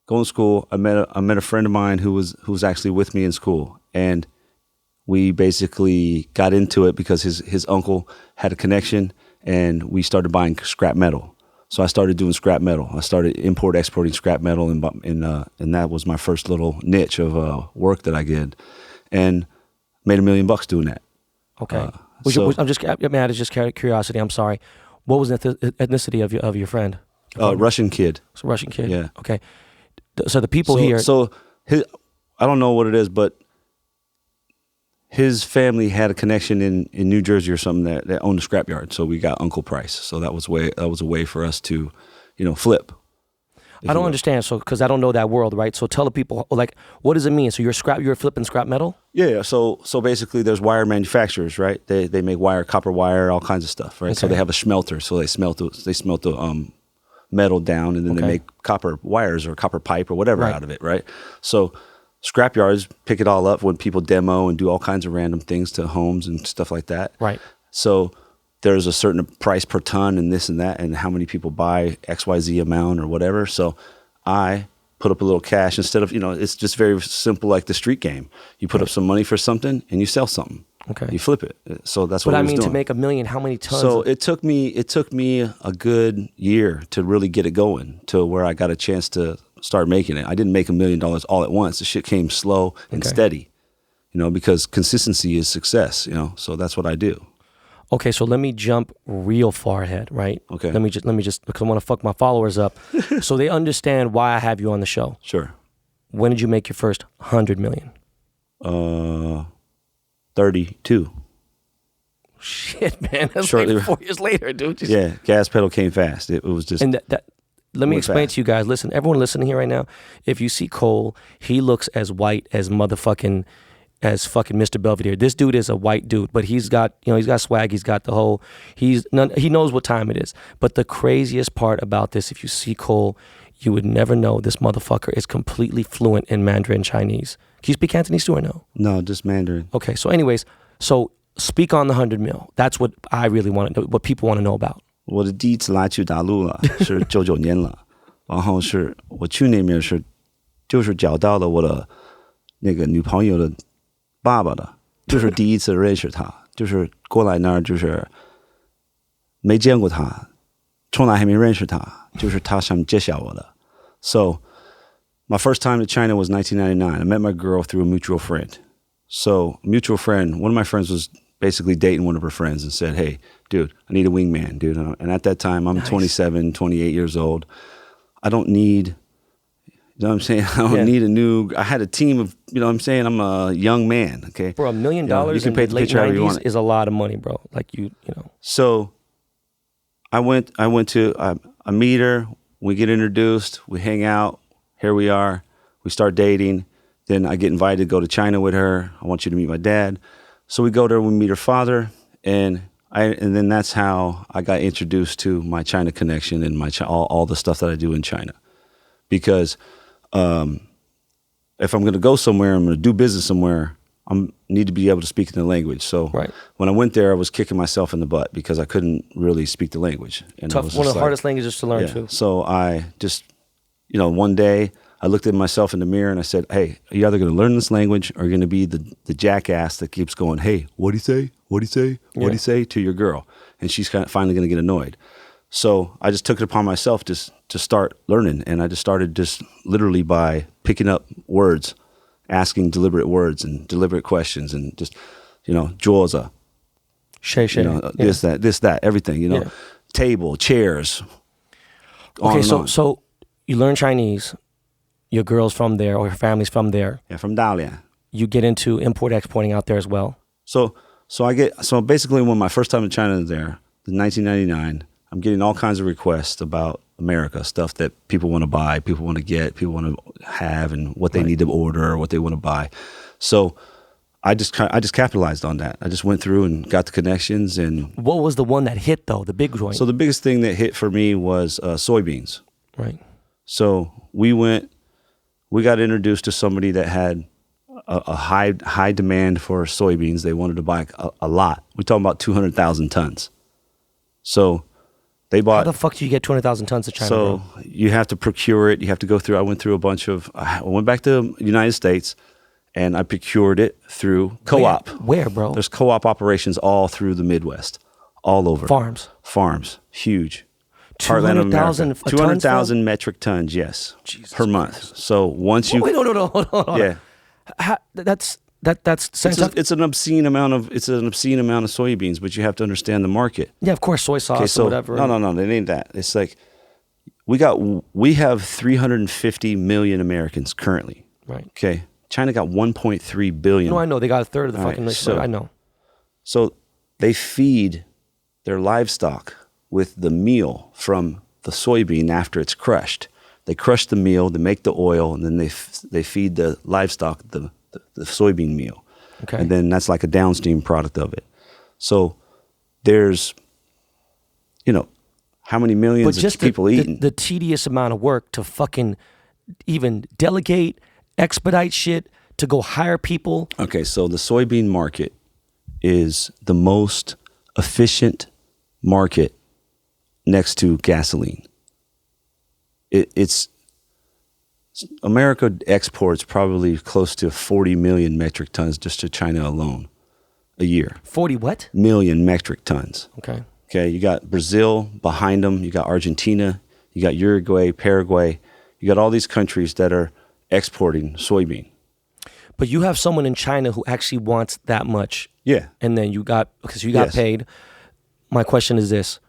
going to school, I met a friend of mine who was actually with me in school, and we basically got into it because his uncle had a connection, and we started buying scrap metal. So I started doing scrap metal. I started exporting scrap metal, and that was my first little niche of work that I did, and made $1 million doing that. okay. I'm just man. It's just curiosity. I'm sorry. What was the ethnicity of your friend? Russian kid. It's a Russian kid. Yeah. Okay. So the people here. So I don't know what it is, but his family had a connection in New Jersey or something that owned a scrapyard. So we got Uncle Price. So that was a way for us to, flip. I don't understand. So because I don't know that world, right? So tell the people, like, what does it mean? So you're flipping scrap metal? Yeah. So basically, there's wire manufacturers, right? They make wire, copper wire, all kinds of stuff, right? So Okay. they have a smelter. So they smelt the metal down, and then they Okay. make copper wires or copper pipe or whatever Right. out of it, right? So scrapyards pick it all up when people demo and do all kinds of random things to homes and stuff like that. Right. So there's a certain price per ton and this and that, and how many people buy XYZ amount or whatever. So I put up a little cash instead of, it's just very simple, like the street game. You put up some money for something and you sell something. Okay. You flip it. So that's what But I I was mean, doing. to make $1 million, how many tons? So it took me a good year to really get it going to where I got a chance to start making it. I didn't make $1 million all at once. The shit came slow and Okay. steady, because consistency is success, so that's what I do. Okay, so let me jump real far ahead, right? Okay. Let me just because I want to fuck my followers up, so they understand why I have you on the show. Sure. When did you make your first 100 million? 32. Shit, man, that's Shortly- like 4 years later, dude. Just- Yeah, gas pedal came fast. It was just And that let me Went explain fast. to you guys. Listen, everyone listening here right now, if you see Cole, he looks as white as fucking Mr. Belvedere. This dude is a white dude, but he's got swag. He's got the whole. He knows what time it is. But the craziest part about this, if you see Cole, you would never know this motherfucker is completely fluent in Mandarin Chinese. Can you speak Cantonese too or no? No, just Mandarin. Okay, so anyways, so speak on the 100 mil. That's what I really want to know, what people want to know about. 我的第一次来去大陆了，是99年了，然后是我去那边就是找到了我的那个女朋友的爸爸的，就是第一次认识他，就是过来那儿就是没见过他，从来还没认识他，就是他想介绍我的。So my first time to China was 1999. I met my girl through a mutual friend. So mutual friend, one of my friends was basically dating one of her friends and said, hey, dude, I need a wingman, dude. And at that time, I'm 27, 28 years old. I don't need, you know what I'm saying? I don't need I had a team of, you know what I'm saying? I'm a young man, okay? Bro, $1 million you can in pay the the late picture however you 90s want. is a lot of money, bro. Like, you know. So I went to, I meet her, we get introduced, we hang out, here we are, we start dating. Then I get invited to go to China with her. I want you to meet my dad. So we go there, we meet her father, and then that's how I got introduced to my China connection and my all the stuff that I do in China. Because if I'm going to go somewhere, I'm going to do business somewhere, I need to be able to speak in the language. So when I went there, I was kicking myself in the butt because I couldn't really speak the language. And Tough, one of the hardest languages to learn too. So I just, one day I looked at myself in the mirror and I said, hey, are you either going to learn this language or you're going to be the jackass that keeps going, hey, what'd he say? What'd he say? What'd he say to your girl? And she's finally going to get annoyed. So I just took it upon myself to start learning. And I just started just literally by picking up words, asking deliberate words and deliberate questions and just, jaws, Shay. this, that, everything, table, chairs. Okay, so you learn Chinese. Your girl's from there, or your family's from there. Yeah, from Dalian. You get into import-exporting out there as well. So basically when my first time in China was there, in 1999, I'm getting all kinds of requests about America, stuff that people want to buy, people want to get, people want to have, and what they need to order or what they want to buy. So I just capitalized on that. I just went through and got the connections. And what was the one that hit though? The big joint. So the biggest thing that hit for me was soybeans. Right. So we got introduced to somebody that had a high demand for soybeans. They wanted to buy a lot. We're talking about 200,000 tons. So they bought. How the fuck do you get 200,000 tons of China? So bro? You have to procure it. You have to go through. I went through I went back to the United States and I procured it through co-op. Where, bro? There's co-op operations all through the Midwest, all over. Farms, huge. 200,000 200,000 metric tons, yes, Jesus per month. Christ. So once you wait, no, hold on. Yeah, that's it's an obscene amount of soybeans, but you have to understand the market. Yeah, of course, soy sauce or whatever. No, it ain't that. It's like we have 350 million Americans currently. Right. Okay. China got 1.3 billion. No, I know they got a third of the fucking right, nation. I know. So they feed their livestock with the meal from the soybean after it's crushed. They crush the meal, they make the oil, and then they feed the livestock the soybean meal. Okay. And then that's like a downstream product of it. So there's, how many millions of people eating? The tedious amount of work to fucking even delegate, expedite shit, to go hire people. Okay, so the soybean market is the most efficient market next to gasoline. It's America exports probably close to 40 million metric tons just to China alone a year. 40 what? Million metric tons. Okay, you got Brazil behind them, you got Argentina, you got Uruguay, Paraguay, you got all these countries that are exporting soybean. But you have someone in China who actually wants that much. Yeah. And then you got paid. My question is this.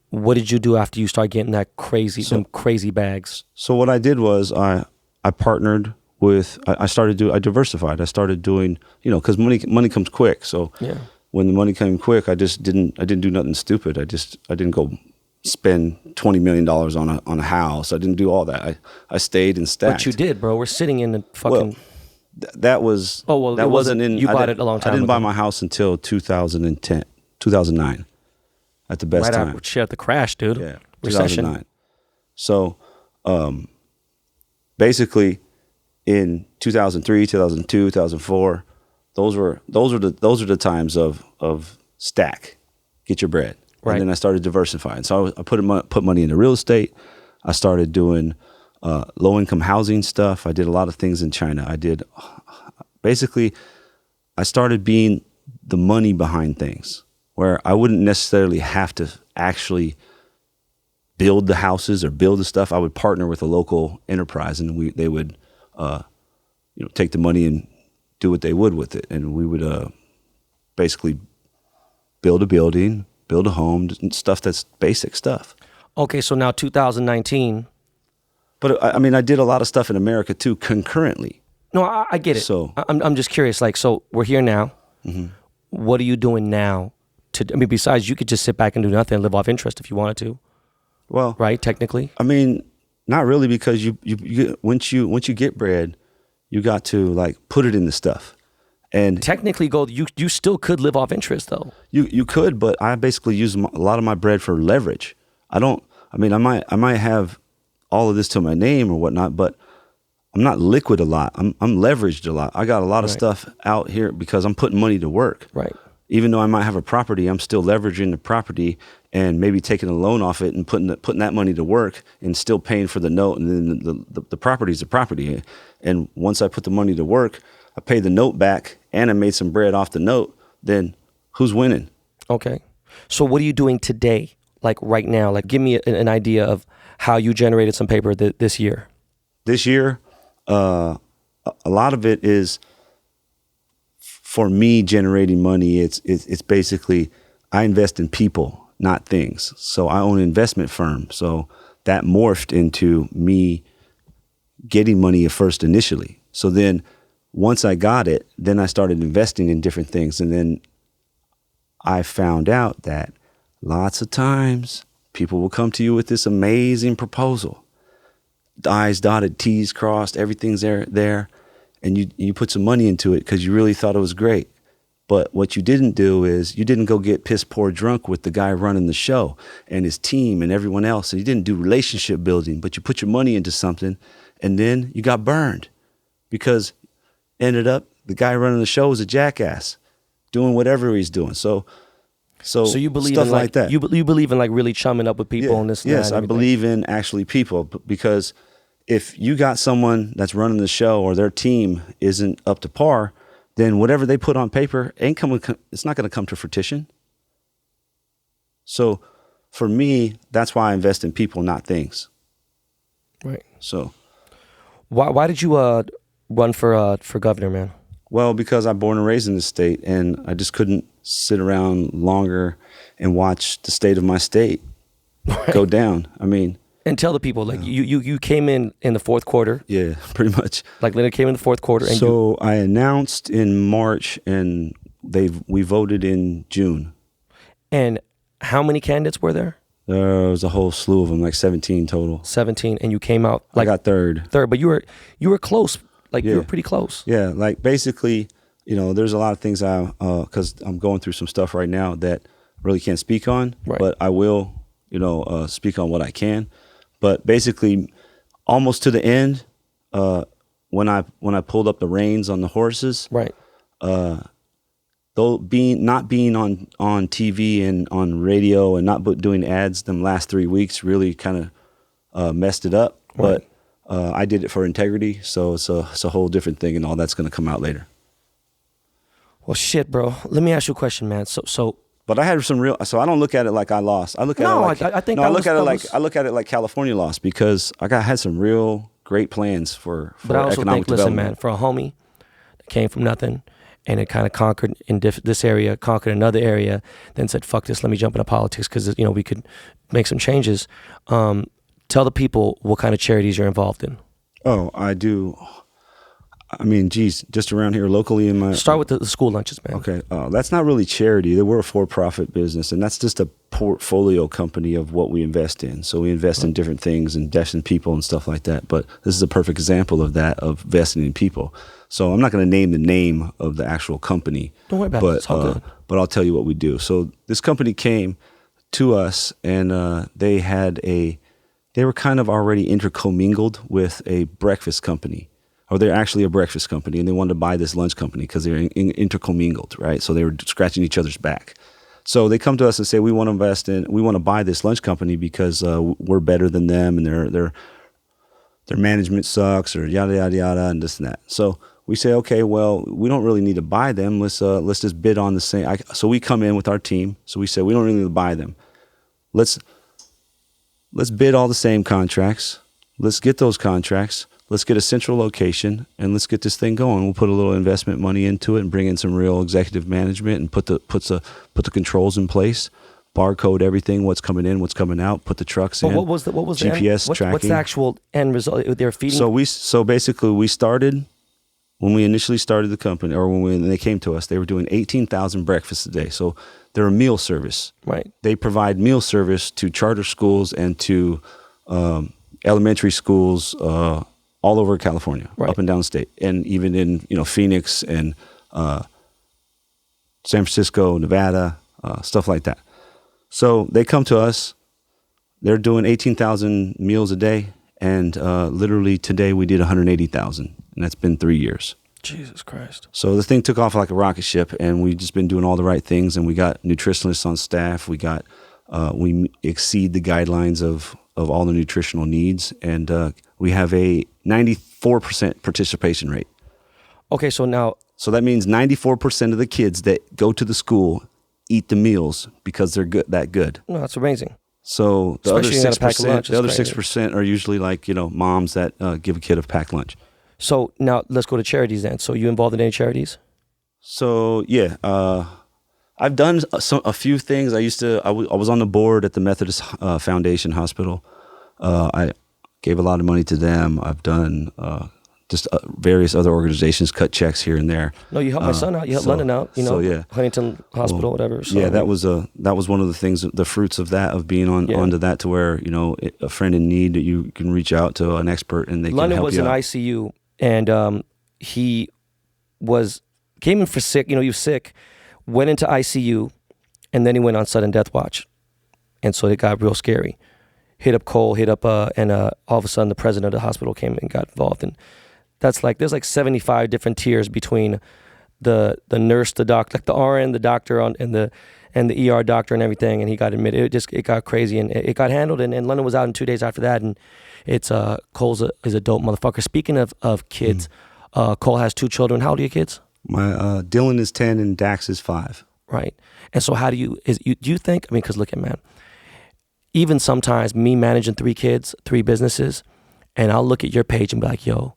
What did you do after you start getting them crazy bags? So what I did was I partnered with, I diversified. I started doing, because money comes quick. So when the money came quick, I didn't do nothing stupid. I didn't go spend $20 million on a house. I didn't do all that. I stayed and stacked. But you did, bro. We're sitting in the fucking. Well, that was. Oh well, that wasn't in. You bought it a long time ago. I didn't buy my house until 2009, at the best time. Right after the crash, dude. Yeah, Recession. 2009. So, basically, in 2003, 2002, 2004, those are the times of stack, get your bread. Right. And then I started diversifying. So I put money into real estate. I started doing low-income housing stuff. I did a lot of things in China. I started being the money behind things, where I wouldn't necessarily have to actually build the houses or build the stuff. I would partner with a local enterprise, and they would take the money and do what they would with it, and we would basically build a building, build a home, stuff that's basic stuff. Okay, so now 2019. But I mean, I did a lot of stuff in America too concurrently. No, I get it. So I'm just curious. Like, so we're here now. Mm-hmm. What are you doing now? I mean, besides, you could just sit back and do nothing and live off interest if you wanted to. Well, right, technically. I mean, not really, because you once you get bread, you got to like put it in the stuff. And technically, you still could live off interest though. You could, but I basically use a lot of my bread for leverage. I might have all of this to my name or whatnot, but I'm not liquid a lot. I'm leveraged a lot. I got a lot of stuff out here because I'm putting money to work. Right. Even though I might have a property, I'm still leveraging the property and maybe taking a loan off it and putting that money to work and still paying for the note. And then the property is a property. And once I put the money to work, I pay the note back and I made some bread off the note. Then who's winning? Okay. So what are you doing today? Like right now? Like give me an idea of how you generated some paper this year. This year, a lot of it is for me generating money. It's basically I invest in people, not things. So I own an investment firm. So that morphed into me getting money first initially. So then once I got it, then I started investing in different things. And then I found out that lots of times people will come to you with this amazing proposal. I's dotted, T's crossed, everything's there. And you put some money into it because you really thought it was great. But what you didn't do is you didn't go get piss poor drunk with the guy running the show and his team and everyone else. And you didn't do relationship building, but you put your money into something and then you got burned because ended up the guy running the show was a jackass doing whatever he's doing. So you believe stuff in like that. You believe in like really chumming up with people and this. Yes, and I believe in actually people because if you got someone that's running the show or their team isn't up to par, then whatever they put on paper it's not going to come to fruition. So for me, that's why I invest in people, not things. Right. So why did you run for governor, man? Well, because I'm born and raised in this state, and I just couldn't sit around longer and watch the state of my state go down. I mean, and tell the people, like you came in the fourth quarter. Yeah, pretty much. Like Leonard came in the fourth quarter. And so I announced in March, and we voted in June. And how many candidates were there? There was a whole slew of them, like 17 total. 17, and you came out like I got third, but you were close. Like you were pretty close. Yeah, like basically, there's a lot of things because I'm going through some stuff right now that really can't speak on, but I will, speak on what I can. But basically, almost to the end, when I pulled up the reins on the horses, right. Though not being on TV and on radio and not doing ads, them last 3 weeks really kind of messed it up. Right. But I did it for integrity, so it's a whole different thing, and all that's going to come out later. Well, shit, bro. Let me ask you a question, man. So. But I had some real. So I don't look at it like I lost. I look at it like I look at it like California lost because I had some real great plans for but I also economic think, listen, development. man, for a homie that came from nothing and it kind of conquered in this area, conquered another area, then said, "Fuck this, let me jump into politics because we could make some changes." Tell the people what kind of charities you're involved in. Oh, I do. I mean, geez, just around here locally in my... Start with the school lunches, man. Okay. That's not really charity. We're a for-profit business, and that's just a portfolio company of what we invest in. So we invest in different things and invest in people and stuff like that. But this is a perfect example of that, of investing in people. So I'm not going to name the name of the actual company. Don't worry about it. It's all good. But I'll tell you what we do. So this company came to us, and they were kind of already intercommingled with a breakfast company. Or they're actually a breakfast company, and they wanted to buy this lunch company because they're intercommingled, right? So they were scratching each other's back. So they come to us and say, we want to buy this lunch company because we're better than them, and their management sucks, or yada yada yada, and this and that. So we say, okay, well, we don't really need to buy them. Let's just bid on the same. So we come in with our team. So we said we don't really need to buy them. Let's bid all the same contracts. Let's get those contracts. Let's get a central location and let's get this thing going. We'll put a little investment money into it and bring in some real executive management and put the controls in place. Barcode everything, what's coming in, what's coming out, put the trucks in. What was GPS the tracking. What's the actual end result? They're feeding. So basically we started when we initially started the company, or when they came to us, they were doing 18,000 breakfasts a day. So they're a meal service. Right. They provide meal service to charter schools and to elementary schools all over California, up and down the state, and even in Phoenix and San Francisco, Nevada, stuff like that. So they come to us. They're doing 18,000 meals a day, and literally today we did 180,000, and that's been 3 years. Jesus Christ. So the thing took off like a rocket ship, and we've just been doing all the right things, and we got nutritionalists on staff. We exceed the guidelines of all the nutritional needs, and we have a 94% participation rate. Okay, so that means 94% of the kids that go to the school eat the meals because they're that good. No, that's amazing. So the Especially other 6%, the other 6% are usually like moms that give a kid a packed lunch. So now let's go to charities then. So you involved in any charities? So yeah, I've done a few things. I was on the board at the Methodist Foundation Hospital. I gave a lot of money to them. I've done just various other organizations, cut checks here and there. No, you helped my son out. You helped London out. Huntington Hospital, whatever. So, that was one of the things, the fruits of being onto that, to where a friend in need that you can reach out to an expert and they London can help you out. London was in ICU, and he came in for sick. He was sick, went into ICU, and then he went on sudden death watch, and so it got real scary. Hit up Cole, and all of a sudden the president of the hospital came and got involved, and that's there's 75 different tiers between the nurse, the doctor, like the RN, the doctor and the ER doctor and everything, and he got admitted. It got crazy, and it got handled, and London was out in 2 days after that, and it's Cole's is a dope motherfucker. Speaking of kids, Cole has 2 children. How old are your kids? My Dylan is 10 and Dax is 5. Right. And so do you think, because look at, man, even sometimes me managing 3 kids, 3 businesses, and I'll look at your page and be like, yo,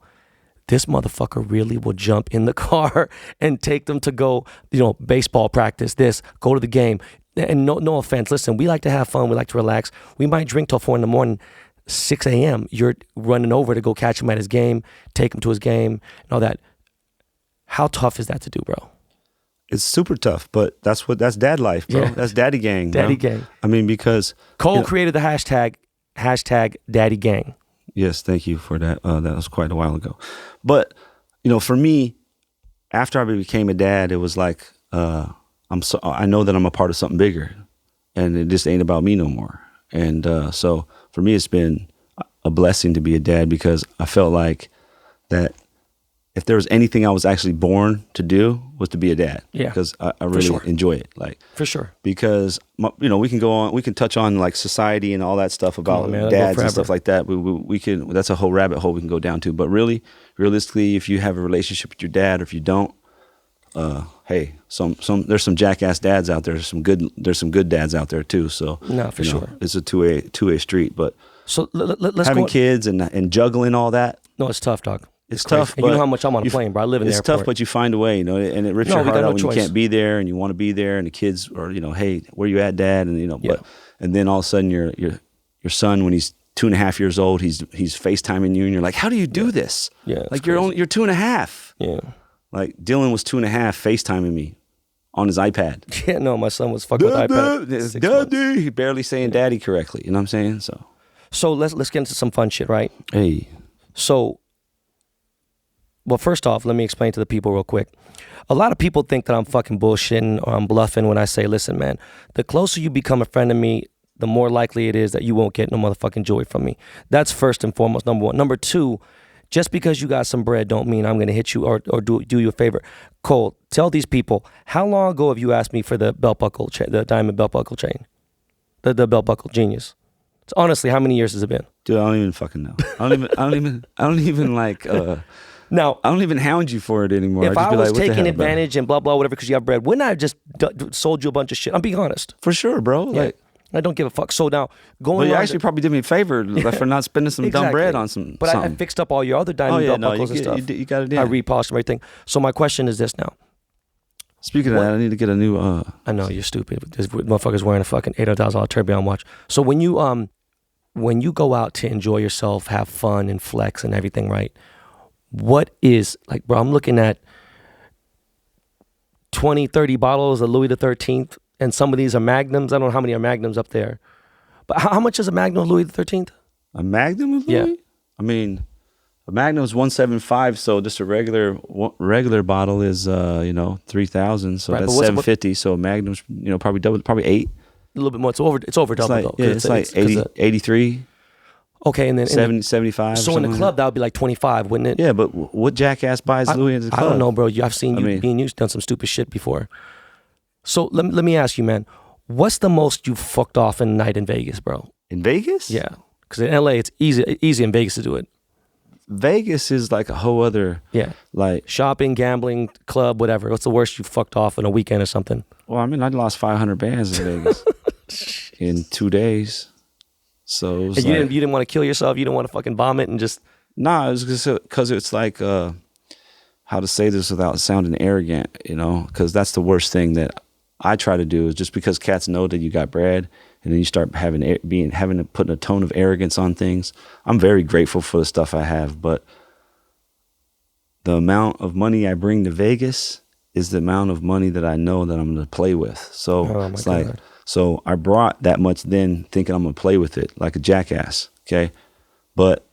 this motherfucker really will jump in the car and take them to go, baseball practice, go to the game. And no offense, listen, we like to have fun. We like to relax. We might drink till 4 a.m, 6 a.m. You're running over to go catch him at his game, take him to his game, and all that. How tough is that to do, bro? It's super tough, but that's dad life, bro. Yeah. That's daddy gang, bro. Daddy gang. Because Cole created the hashtag Daddy Gang. Yes, thank you for that. That was quite a while ago. But, for me, after I became a dad, it was like, I know that I'm a part of something bigger, and it just ain't about me no more. And so for me, it's been a blessing to be a dad, because I felt like that if there was anything I was actually born to do, was to be a dad. Yeah. Because I really enjoy it. For sure. Because, we can touch on society and all that stuff about dads and stuff like that. We can, that's a whole rabbit hole we can go down to. But really, realistically, if you have a relationship with your dad, or if you don't, hey, there's some jackass dads out there. There's some good dads out there too. So no, for sure, it's a two-way street. But so let's having kids and juggling all that. No, it's tough, dog. It's tough. And you know how much I'm on a plane, bro. I live in the airport. It's tough, but you find a way, and it rips your heart out when you can't be there, and you want to be there, and the kids are, hey, where you at, Dad? And and then all of a sudden your son, when he's 2.5 years old, he's FaceTiming you, and you're like, how do you do this? Yeah, like you're 2.5. Yeah, like Dylan was 2.5, FaceTiming me on his iPad. Yeah, no, my son was fucking with iPad. Daddy, he barely saying daddy correctly. You know what I'm saying? So let's get into some fun shit, right? Hey, so. Well, first off, let me explain to the people real quick. A lot of people think that I'm fucking bullshitting or I'm bluffing when I say, listen, man, the closer you become a friend of me, the more likely it is that you won't get no motherfucking joy from me. That's first and foremost, number one. Number two, just because you got some bread don't mean I'm going to hit you or do you a favor. Cole, tell these people, how long ago have you asked me for the belt buckle, the diamond belt buckle chain? The belt buckle genius. So honestly, how many years has it been? Dude, I don't even fucking know. I don't even like... Now, I don't even hound you for it anymore. if just I be was like, what the taking hell, bro? advantage and blah, blah, whatever, because you have bread, wouldn't I have just sold you a bunch of shit? I'm being honest. For sure, bro. Yeah. Like, I don't give a fuck. So now, well, going you on actually probably did me a favor like, for not spending some dumb bread on some. But I something. fixed up all your other diamond belt buckles and stuff. You got it in. I repolished everything. So my question is this now. Speaking of that, I need to get a new. I know you're stupid. This motherfucker's wearing a fucking $800,000 tourbillon watch. So when you go out to enjoy yourself, have fun and flex and everything, right? What is like, bro? I'm looking at 20, 30 bottles of Louis XIII, and some of these are Magnums. I don't know how many are Magnums up there, but how much is a Magnum of Louis XIII? A Magnum of Louis? Yeah. I mean, a Magnum is 175, so just a regular bottle is 3,000, so Right, that's but what's- 750. So a Magnum's probably double, probably 8. A little bit more. It's over double It's like, though. yeah, it's like 80, 83, Okay, and then 70, 75. so in the something club like that would be like 25, wouldn't it? that. Yeah, but what jackass buys Louis in the club? I don't know, bro. I've seen you. mean- Me and you've done some stupid shit before. So let me ask you, man. What's the most you fucked off in a night in Vegas, bro? In Vegas? Yeah, because in LA it's easy in Vegas to do it. Vegas is like a whole other, Yeah, like, shopping, gambling, club, whatever. What's the worst you fucked off in a weekend or something? well, I mean, I lost 500 bands in Vegas in 2 days. So it was And like, you didn't want to kill yourself. You didn't want to fucking vomit and just. nah, it was because it's like, how to say this without sounding arrogant, because that's the worst thing that I try to do is just because cats know that you got bread and then you start having to put a tone of arrogance on things. I'm very grateful for the stuff I have, but the amount of money I bring to Vegas is the amount of money that I know that I'm going to play with. So Oh, my it's like, God. so I brought that much then thinking I'm going to play with it like a jackass. Okay. But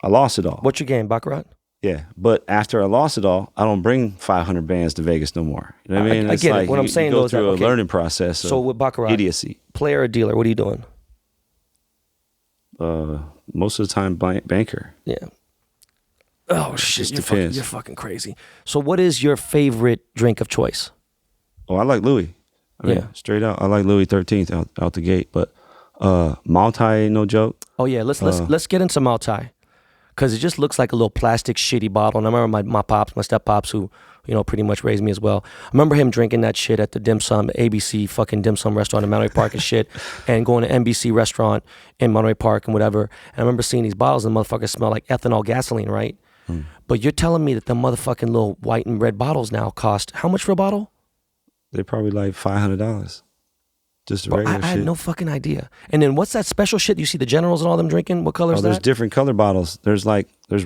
I lost it all. What's your game, Baccarat? Yeah, but after I lost it all, I don't bring 500 bands to Vegas no more. You know what I mean? I It's get it. like What I'm you saying, go though, is that, through okay, a learning process. So with Baccarat, idiocy. player or dealer, what are you doing? Most of the time, banker. Yeah. Oh shit! just You're depends. fucking crazy. So, what is your favorite drink of choice? Oh, I like Louis. I mean, Yeah. straight out, I like Louis 13th out the gate. But Malta ain't no joke. Oh yeah, let's get into Maltai, because it just looks like a little plastic shitty bottle. And I remember my step pops, who pretty much raised me as well. I remember him drinking that shit at the dim sum ABC fucking dim sum restaurant in Monterey Park and shit, and going to NBC restaurant in Monterey Park and whatever. And I remember seeing these bottles and the motherfuckers smell like ethanol gasoline, right? But you're telling me that the motherfucking little white and red bottles now cost how much for a bottle? They're probably like $500. Just a Bro, regular I shit. had no fucking idea. And then what's that special shit? You see the generals and all them drinking? What color is there's that? different color bottles. There's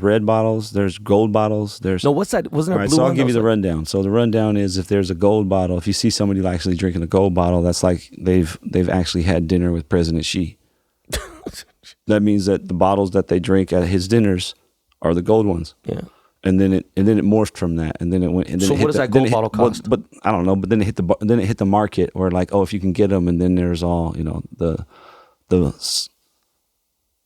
red bottles. There's gold bottles. There's No, what's that? Wasn't there All a right, blue so I'll one? give you That the was rundown. So the rundown is if there's a gold bottle, if you see somebody actually drinking a gold bottle, that's like they've actually had dinner with President Xi. That means that the bottles that they drink at his dinners are the gold ones. Yeah. And then it morphed from that, and then it went. And then So it hit what does the- that then gold it hit- bottle cost? But I don't know. But then it hit the market, or like, oh, if you can get them, and then there's all the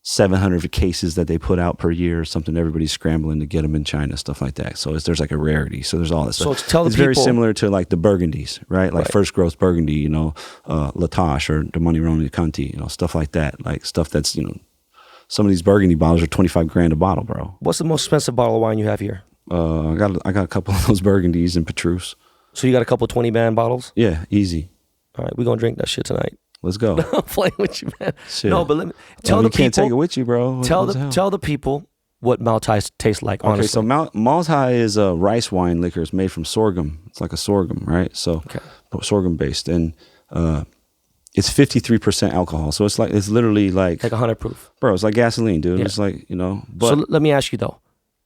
700 cases that they put out per year or something. Everybody's scrambling to get them in China, stuff like that. So there's like a rarity. So there's all this So stuff. tell the it's very people- similar to like the Burgundies, right? Like Right. First Growth Burgundy, Latache or the Money Roni Conti, stuff like that. Like stuff that's some of these Burgundy bottles are $25,000 a bottle, bro. What's the most expensive bottle of wine you have here? I got a couple of those Burgundies and Petrus. So you got a couple 20-band bottles? Yeah, easy. All right, we're going to drink that shit tonight. Let's go. I'm playing with you, man. Shit. No, but let me tell Well, the you can't people. take it with you, bro. Tell What the hell? tell the people what Maltai tastes like. Okay, Honestly, so Maltai is a rice wine liquor. It's made from sorghum. It's like a sorghum, right? So sorghum based, and it's 53% alcohol. So it's literally like 100 proof. bro, it's like gasoline, dude. Yeah. It's like But So let me ask you though,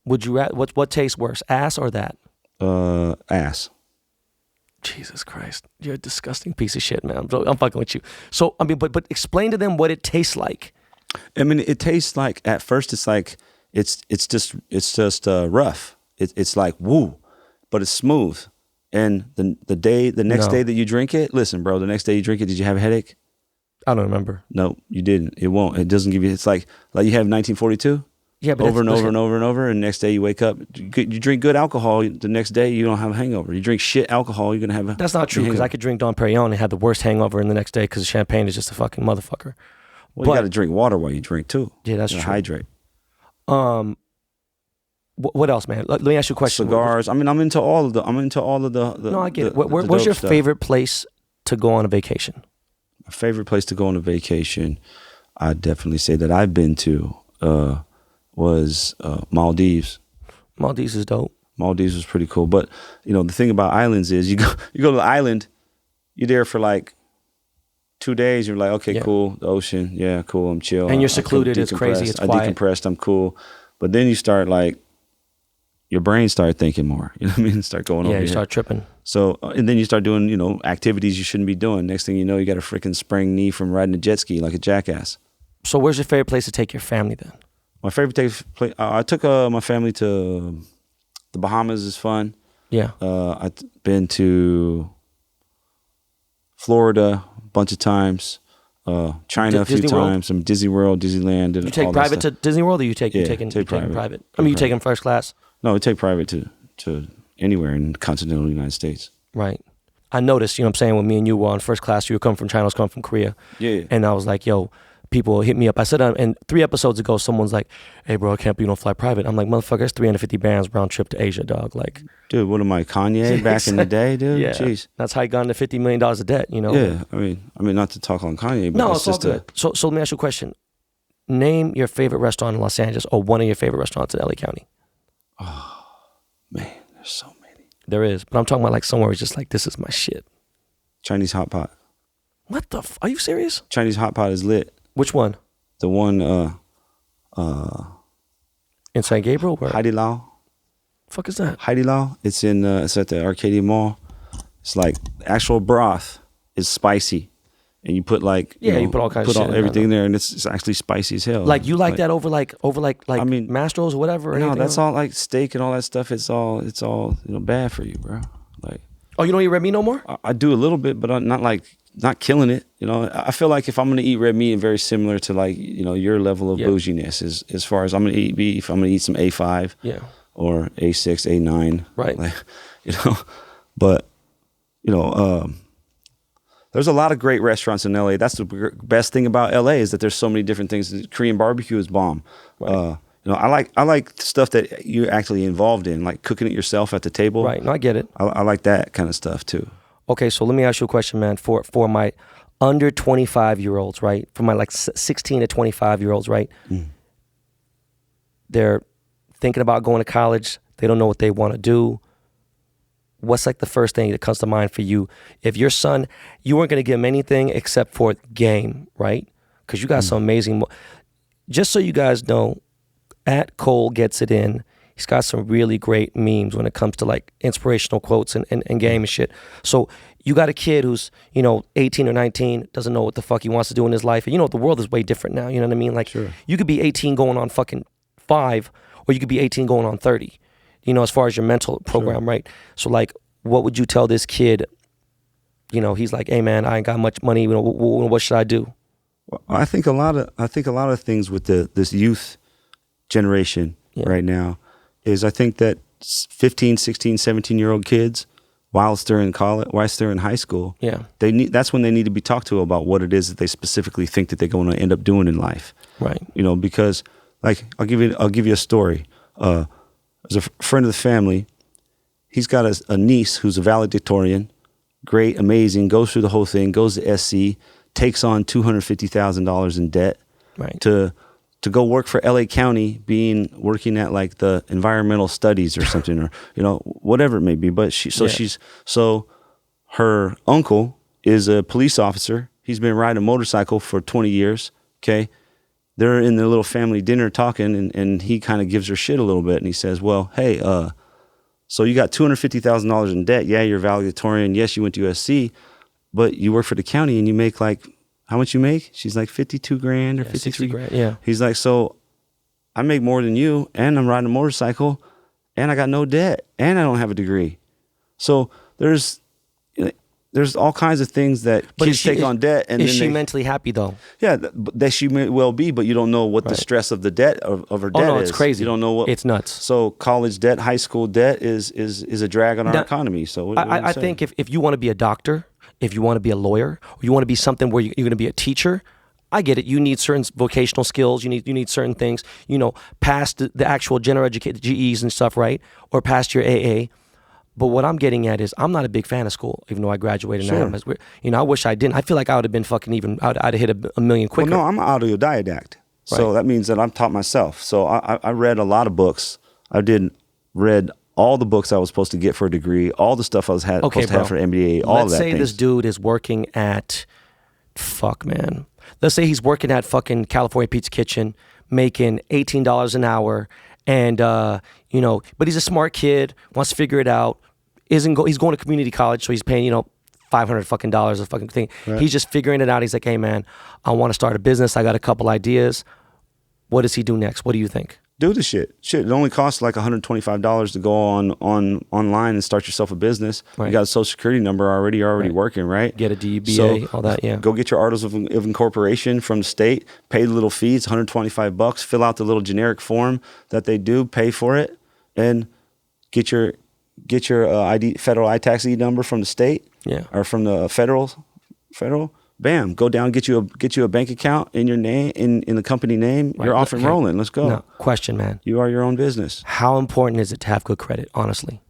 would you what tastes worse, ass or that? ass. Jesus Christ, you're a disgusting piece of shit, man. I'm fucking with you. So I mean, but explain to them what it tastes like. I mean, it tastes like at first it's like it's just rough. It's like woo, but it's smooth. And the next No. day that you drink it, listen, bro. The next day you drink it, did you have a headache? I don't remember. No, you didn't. It won't. It doesn't give you. It's like you have 1942. Yeah, but over and that's- over and over and over, and next day you wake up. You drink good alcohol. The next day you don't have a hangover. You drink shit alcohol, you're gonna have a. That's not true because I could drink Dom Perignon and have the worst hangover in the next day because champagne is just a fucking motherfucker. Well, you got to drink water while you drink too. Yeah, that's You true. Hydrate. What else, man? Let me ask you a question. Cigars. I mean, I'm into all of the. No, I get it. What's dope your stuff. favorite place to go on a vacation? My favorite place to go on a vacation, I'd definitely say that I've been to was Maldives. Maldives is dope. Maldives was pretty cool. But the thing about islands is you go to the island, you're there for like 2 days. You're like, okay, cool, the ocean, yeah, cool, I'm chill. And you're secluded. It's crazy. It's quiet. I decompressed. I'm cool. But then you start like, your brain start thinking more. You know what I mean? Start going over. Yeah, you your start head. tripping. So and then you start doing activities you shouldn't be doing. Next thing you know, you got a freaking sprained knee from riding a jet ski like a jackass. So where's your favorite place to take your family then? My favorite place. I took my family to the Bahamas. Is fun. Yeah. I've been to Florida a bunch of times. China a few times. Some Disney World, Disneyland. And you take all private that to Disney World, or you take take private? I mean, you take them first class. No, we take private to anywhere in the continental United States. Right. I noticed, what I'm saying, when me and you were on first class, you were coming from China, I was coming from Korea. Yeah. And I was like, yo, people hit me up. I said, and 3 episodes ago, someone's like, hey, bro, I can't believe you don't fly private. I'm like, motherfucker, it's 350 bands round trip to Asia, dog. Like, dude, what am I, Kanye back in the day, dude? Yeah. Jeez. That's how he got into $50 million of debt, Yeah. I mean, not to talk on Kanye, but no, it's it's all just good. So let me ask you a question. Name your favorite restaurant in Los Angeles or one of your favorite restaurants in LA County. Man, there's so many. There is, but I'm talking about like somewhere it's just like, this is my shit. Chinese hot pot. What the are you serious? Chinese hot pot is lit. Which one? The one In San Gabriel? Where? Haidi Lao. Fuck is that? Haidi Lao. It's it's at the Arcadia Mall. It's like actual broth is spicy. And you put like you put all kinds of shit in everything there. in there, and it's actually spicy as hell. Like you like that over like I mean, Mastro's or whatever? Or no, anything that's else? all like steak and all that stuff. It's all bad for you, bro. Like, Oh, you don't eat red meat no more? I do a little bit, but I'm not killing it. I feel like if I'm gonna eat red meat, and very similar to like your level of bouginess is as far as I'm gonna eat beef, I'm gonna eat some A5, or A6, A9, right? Like, but there's a lot of great restaurants in LA. That's the best thing about LA is that there's so many different things. Korean barbecue is bomb. Right. I like stuff that you're actually involved in, like cooking it yourself at the table. Right. No, I get it. I like that kind of stuff too. Okay, so let me ask you a question, man. For my under 25-year-olds, right? For my like 16 to 25-year-olds, right? They're thinking about going to college. They don't know what they want to do. What's like the first thing that comes to mind for you? If your son, you weren't going to give him anything except for game, right? Because you got some amazing. Just so you guys know, at Cole Gets It In, he's got some really great memes when it comes to like inspirational quotes and game and shit. So you got a kid who's 18 or 19, doesn't know what the fuck he wants to do in his life, and the world is way different now. You know what I mean? Like you could be 18 going on fucking 5, or you could be 18 going on 30. As far as your mental program, right? So like, what would you tell this kid? He's like, hey man, I ain't got much money. What should I do? Well, I think a lot of things with this youth generation right now is I think that 15, 16, 17-year-old kids, whilst they're in college, whilst they're in high school, that's when they need to be talked to about what it is that they specifically think that they're going to end up doing in life. Right. Because like I'll give you a story. There's a friend of the family. He's got a niece who's a valedictorian, great, amazing, goes through the whole thing, goes to SC, takes on $250,000 in debt to go work for LA County, working at like the environmental studies or something, or whatever it may be. But her uncle is a police officer. He's been riding a motorcycle for 20 years. Okay. They're in their little family dinner talking, and he kind of gives her shit a little bit, and he says, well, hey, so you got $250,000 in debt. Yeah, you're valedictorian. Yes, you went to USC, but you work for the county and you make like, how much you make? She's like 52 grand or 53 grand. Yeah. He's like, so I make more than you, and I'm riding a motorcycle, and I got no debt, and I don't have a degree. So there's all kinds of things that kids take on debt. And is she mentally happy though? Yeah, that she may well be, but you don't know what the stress of the debt of her debt is. Oh no, it's crazy. You don't know what it's nuts. So college debt, high school debt is a drag on our economy. So what I think if you want to be a doctor, if you want to be a lawyer, or you want to be something where you're going to be a teacher, I get it. You need certain vocational skills. You need certain things, past the actual general educated GEs and stuff, right? Or past your AA. But what I'm getting at is I'm not a big fan of school, even though I graduated. Sure. I wish I didn't. I feel like I would have been I'd have hit a million quicker. Well, no, I'm an autodidact. So that means that I'm taught myself. So I read a lot of books. Read all the books I was supposed to get for a degree, all the stuff I was supposed to have for an MBA, all of that. Let's say this dude is working at, let's say he's working at fucking California Pizza Kitchen, making $18 an hour, and but he's a smart kid, wants to figure it out. He's going to community college, so he's paying $500 fucking dollars a fucking thing. Right. He's just figuring it out. He's like, hey man, I want to start a business. I got a couple ideas. What does he do next? What do you think? Do the shit. It only costs like $125 to go online and start yourself a business. Right. You got a social security number already. You're already working, right? Get a DBA, all that, yeah. Go get your articles of incorporation from the state. Pay the little fees, $125. Fill out the little generic form that they do. Pay for it, and get your federal ITax number from the state, or from the federal. Bam, go down, get you a bank account in your name, in the company name. Right. You're off and rolling. Let's go. No, question, man. You are your own business. How important is it to have good credit, honestly?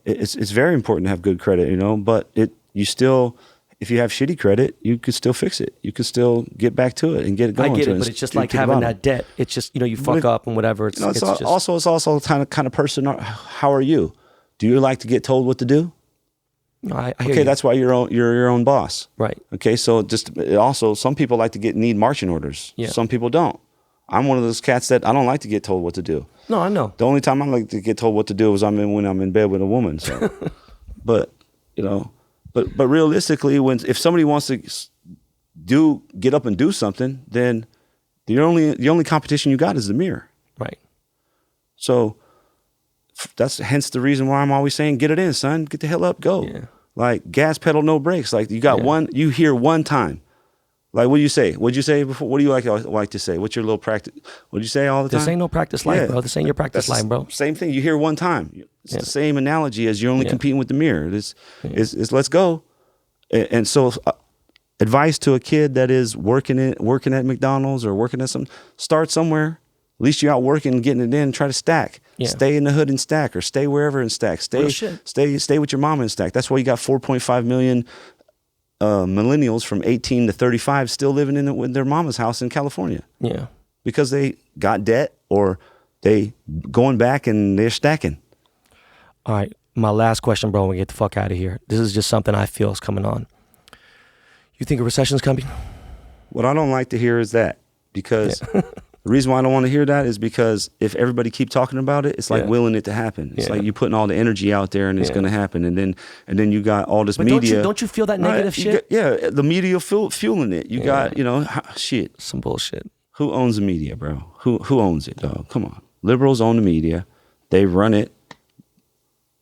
It's very important to have good credit, but if you have shitty credit, you could still fix it. You could still get back to it and get it going. I get it, but it's just like having that debt. It's just, you fuck up and whatever. It's also kind of person. How are you? Do you like to get told what to do? No, I hear okay, you. that's why you're your own boss. Right. Okay, so also some people need marching orders. Yeah. Some people don't. I'm one of those cats that I don't like to get told what to do. No, I know. The only time I like to get told what to do is when I'm in bed with a woman. So, but realistically, if somebody wants to get up and do something, then the only competition you got is the mirror. Right. So that's hence the reason why I'm always saying, get it in, son. Get the hell up, go. Yeah. Like gas pedal, no brakes. Like you got you hear one time. Like what do you say? What'd you say before? What do you like to say? What's your little practice? What'd you say all the time? This ain't no practice life, bro. This ain't your practice life, bro. Same thing. You hear one time. It's the same analogy as you're only competing with the mirror. It's let's go. And so advice to a kid that is working at McDonald's or working at start somewhere. At least you're out working and getting it in. Try to stack. Yeah. Stay in the hood and stack, or stay wherever and stack. Stay with your mama and stack. That's why you got 4.5 million millennials from 18 to 35 still living in their mama's house in California. Yeah, because they got debt or they going back and they're stacking. All right, my last question, bro. When we get the fuck out of here, this is just something I feel is coming on. You think a recession's coming? What I don't like to hear is that, because the reason why I don't want to hear that is because if everybody keep talking about it, it's like willing it to happen. It's like you putting all the energy out there and it's going to happen. And then you got all this media. Don't you feel that negative shit? The media fueling it. You got, shit. Some bullshit. Who owns the media, bro? Who owns it, dog? Come on. Liberals own the media. They run it.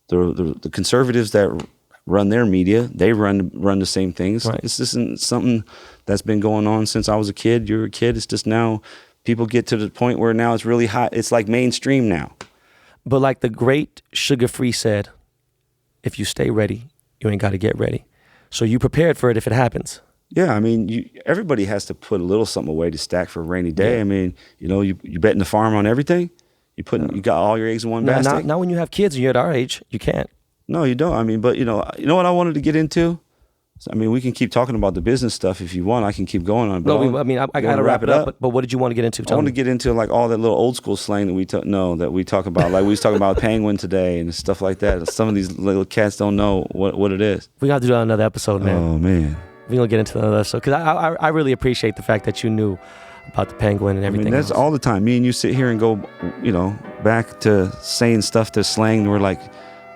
The conservatives that run their media, they run the same things. Right. This isn't something that's been going on since I was a kid. You're a kid. It's just now people get to the point where now it's really hot. It's like mainstream now. But like the great Sugar Free said, if you stay ready, you ain't got to get ready. So you prepared for it if it happens. Yeah, I mean, everybody has to put a little something away to stack for a rainy day. Yeah. I mean, you betting the farm on everything. You got all your eggs in one basket. Not when you have kids and you're at our age, you can't. No, you don't. I mean, but you know what I wanted to get into? I mean, we can keep talking about the business stuff if you want. I can keep going on. But I got to wrap it up. But what did you want to get into? I want to get into like all that little old school slang that we talk about. Like we was talking about penguin today and stuff like that. Some of these little cats don't know what it is. We got to do that on another episode, man. Oh man, we're gonna get into another episode because I really appreciate the fact that you knew about the penguin and everything. I mean, that's else. all the time. Me and you sit here and go, back to saying stuff to slang. And we're like,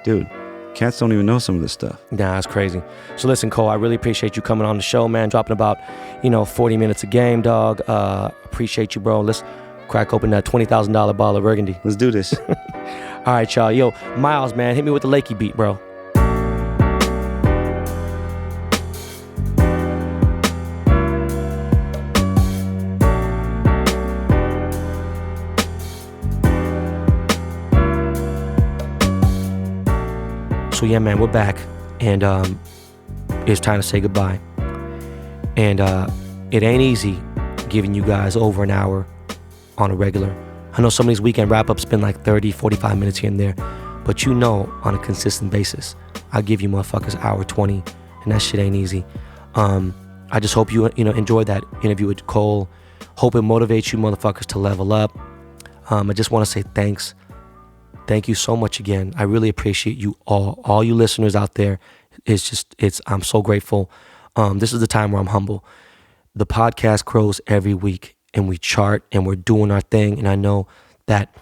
dude. Cats don't even know some of this stuff. Nah, that's crazy. So listen, Cole, I really appreciate you coming on the show, man. Dropping about, 40 minutes a game, dog. Appreciate you, bro. Let's crack open that $20,000 bottle of Burgundy. Let's do this. All right, y'all. Yo, Miles, man, hit me with the Lakey beat, bro. So yeah, man, we're back, and it's time to say goodbye. And it ain't easy giving you guys over an hour on a regular. I know some of these weekend wrap-ups been like 30, 45 minutes here and there, but you know, on a consistent basis, I give you motherfuckers hour 20, and that shit ain't easy. I just hope you enjoyed that interview with Cole. Hope it motivates you motherfuckers to level up. I just want to say thanks. Thank you so much again. I really appreciate you all you listeners out there. I'm so grateful. This is the time where I'm humble. The podcast grows every week, and we chart, and we're doing our thing. And I know that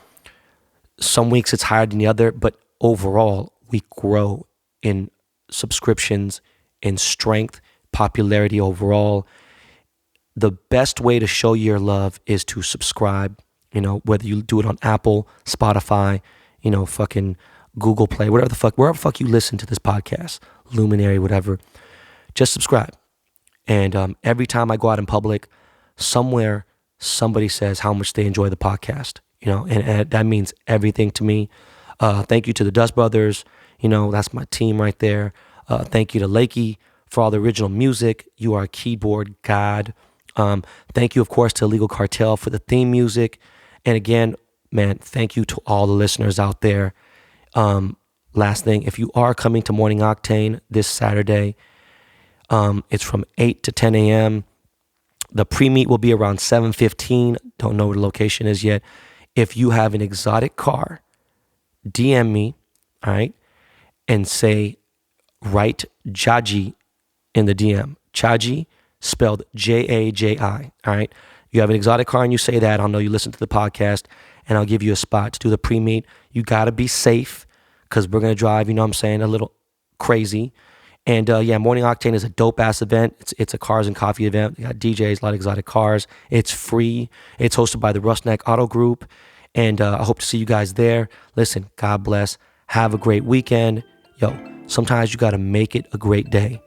some weeks it's higher than the other, but overall we grow in subscriptions, in strength, popularity overall. The best way to show your love is to subscribe, whether you do it on Apple, Spotify, fucking Google Play, wherever the fuck you listen to this podcast, Luminary, whatever, just subscribe. And every time I go out in public, somewhere somebody says how much they enjoy the podcast, and that means everything to me. Thank you to the Dust Brothers. That's my team right there. Thank you to Lakey for all the original music. You are a keyboard god. Thank you, of course, to Illegal Cartel for the theme music. And again, man, thank you to all the listeners out there. Last thing, if you are coming to Morning Octane this Saturday, it's from 8 to 10 a.m. The pre-meet will be around 7:15. Don't know where the location is yet. If you have an exotic car, DM me, all right, and say, write Jaji in the DM. Chaji, spelled Jaji, all right? You have an exotic car and you say that, I'll know you listen to the podcast, and I'll give you a spot to do the pre-meet. You got to be safe because we're going to drive, a little crazy. And Morning Octane is a dope-ass event. It's a cars and coffee event. They got DJs, a lot of exotic cars. It's free. It's hosted by the Rustneck Auto Group. And I hope to see you guys there. Listen, God bless. Have a great weekend. Yo, sometimes you got to make it a great day.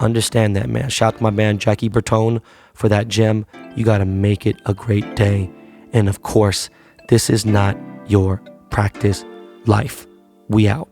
Understand that, man. Shout out to my man, Jackie Bertone, for that gem. You got to make it a great day. And of course, this is not your practice life. We out.